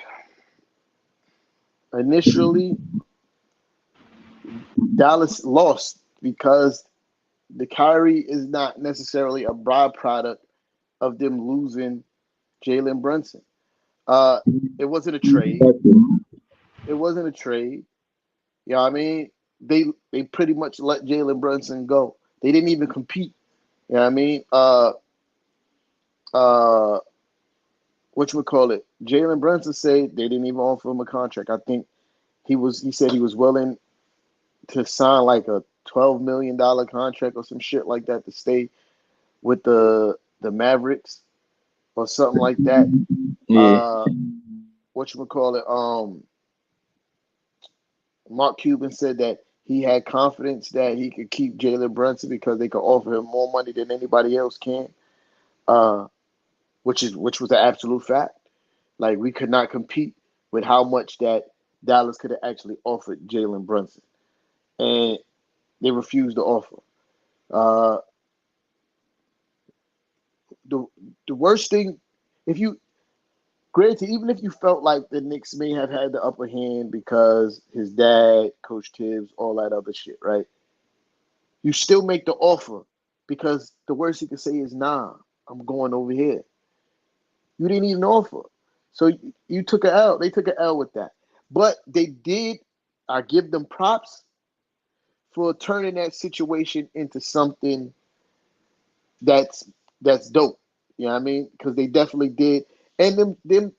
initially Dallas lost because the Kyrie is not necessarily a byproduct of them losing Jalen Brunson. Uh, it wasn't a trade. It wasn't a trade. You know what I mean? They pretty much let Jalen Brunson go. They didn't even compete. You know what I mean? Uh, what you would call it? Jalen Brunson said they didn't even offer him a contract. I think he said he was willing to sign like a $12 million contract or some shit like that to stay with the Mavericks or something like that. Yeah. Uh, what you would call it? Mark Cuban said that he had confidence that he could keep Jalen Brunson because they could offer him more money than anybody else can. Uh, which was an absolute fact. Like, we could not compete with how much that Dallas could have actually offered Jalen Brunson, and they refused to offer. Uh, the the worst thing, if you granted, even if you felt like the Knicks may have had the upper hand because his dad, Coach Tibbs, all that other shit, right? You still make the offer because the worst he could say is, "Nah, I'm going over here." You didn't even offer, so you took an L. They took an L with that, but they did. I give them props for turning that situation into something that's that's dope. You know what I mean? Because they definitely did. And them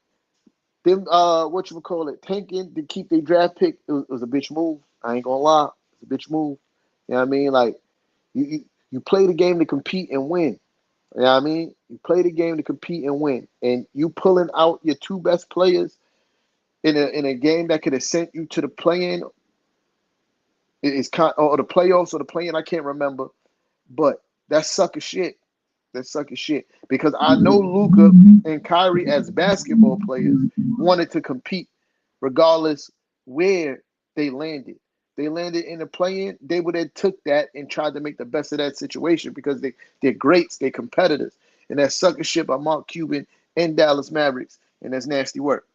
what you would call it, tanking to keep their draft pick, it was a bitch move. I ain't gonna lie. It's a bitch move. You know what I mean? Like, you play the game to compete and win. You know what I mean? You play the game to compete and win, and you pulling out your two best players in a game that could have sent you to the play-in, or the playoffs or the play-in. I can't remember, but that's sucker shit. That's sucker shit. Because I know Luka and Kyrie as basketball players wanted to compete, regardless where they landed. They landed in the play-in. They would have took that and tried to make the best of that situation because they're greats, they're competitors, and that sucker shit by Mark Cuban and Dallas Mavericks, and that's nasty work.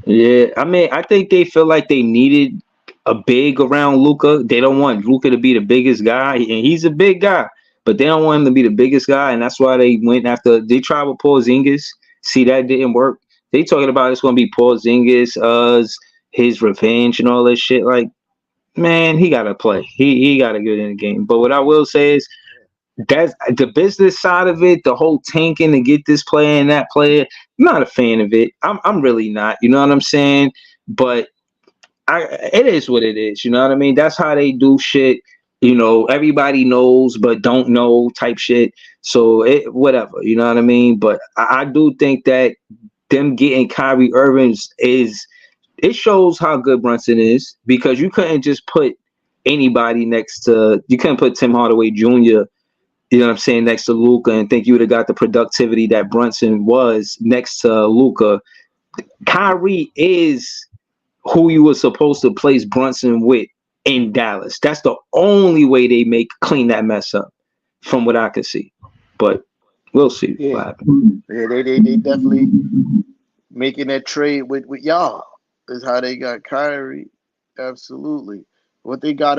Yeah, I mean, I think they feel like they needed a big around Luca. They don't want Luca to be the biggest guy, and he's a big guy, but they don't want him to be the biggest guy, and that's why they went after. They tried with Porzingis. See, that didn't work. They talking about it's going to be Porzingis, his revenge and all that shit. Like, man, he got to play. He got to get in the game. But what I will say is that's the business side of it, the whole tanking to get this player and that player. I'm not a fan of it. I'm really not. You know what I'm saying? But it is what it is. You know what I mean? That's how they do shit. You know, everybody knows but don't know type shit. So whatever. You know what I mean? But I do think that them getting Kyrie Irving is it shows how good Brunson is because you couldn't just put anybody next to you couldn't put Tim Hardaway Jr. You know what I'm saying, next to Luka, and think you would have got the productivity that Brunson was next to Luka. Kyrie is who you were supposed to place Brunson with in Dallas. That's the only way they clean that mess up, from what I can see. But we'll see what happens. Yeah, they definitely making that trade with y'all is how they got Kyrie. Absolutely. What they got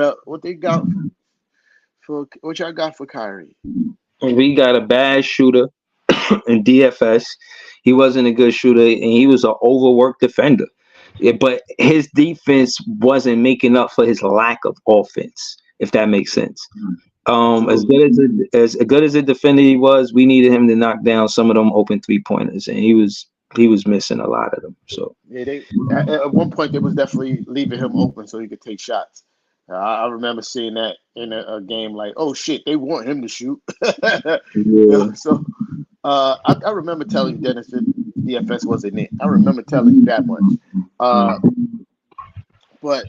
for what y'all got for Kyrie? We got a bad shooter in DFS. He wasn't a good shooter, and he was an overworked defender. Yeah, but his defense wasn't making up for his lack of offense, if that makes sense. As good as a defender he was, we needed him to knock down some of them open 3-pointers, and he was missing a lot of them. So yeah, they at one point they was definitely leaving him open so he could take shots. I remember seeing that in a game like, oh shit, they want him to shoot. yeah. So I remember telling Dennis that DFS wasn't it. I remember telling you that much. But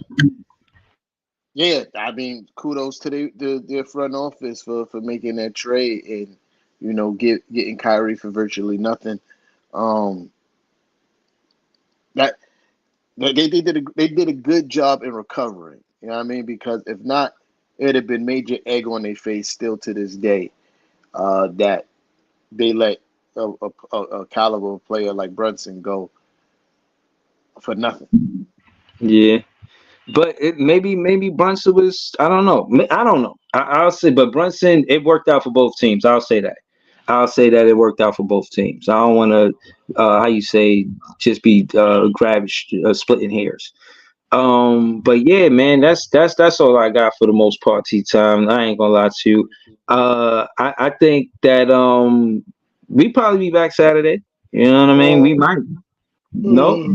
yeah, I mean, kudos to their front office for making that trade and getting Kyrie for virtually nothing. That they did a good job in recovering. You know what I mean? Because if not, it'd have been major egg on their face still to this day. That they let a caliber player like Brunson go for nothing. Yeah. But maybe Brunson was I don't know. I'll say, but Brunson, it worked out for both teams. I'll say that. It worked out for both teams. I don't want to how you say just be splitting hairs. But yeah, man, that's all I got for the most part. Time. I ain't gonna lie to you. I think that we probably be back Saturday. You know what I mean? We might. Nope.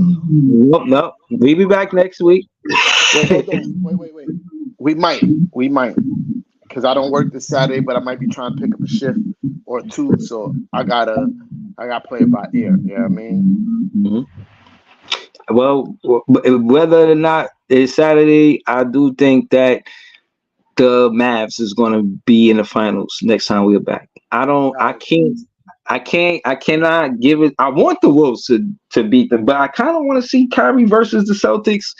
We be back next week. Wait, hold on. Wait. We might, because I don't work this Saturday, but I might be trying to pick up a shift or two. So I gotta play it by ear. You know what I mean? Mm-hmm. Well, whether or not it's Saturday, I do think that the Mavs is going to be in the finals next time we're back. I cannot give it. I want the Wolves to beat them, but I kind of want to see Kyrie versus the Celtics.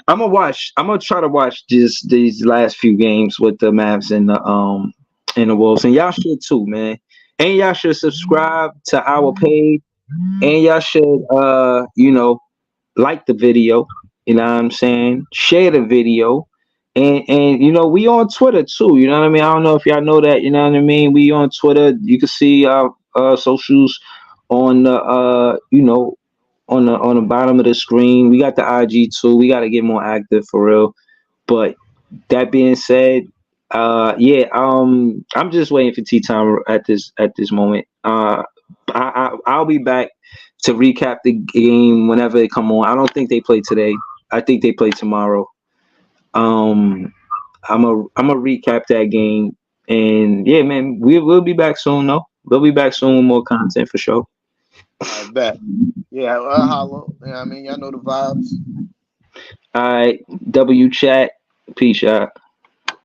I'm gonna try to watch just these last few games with the Mavs and the Wolves, and y'all should too, man. And y'all should subscribe to our page, and y'all should like the video. You know what I'm saying? Share the video. And we on Twitter too. You know what I mean? I don't know if y'all know that. You know what I mean? We on Twitter. You can see our socials on the on the bottom of the screen. We got the IG too. We got to get more active for real. But that being said, I'm just waiting for tea time at this moment. I'll be back to recap the game whenever they come on. I don't think they play today. I think they play tomorrow. I'm a recap that game And yeah, man, we'll be back soon though. We'll be back soon with more content for sure. I bet. Yeah, holla. Yeah, I mean, y'all know the vibes. All right, W chat. Peace out.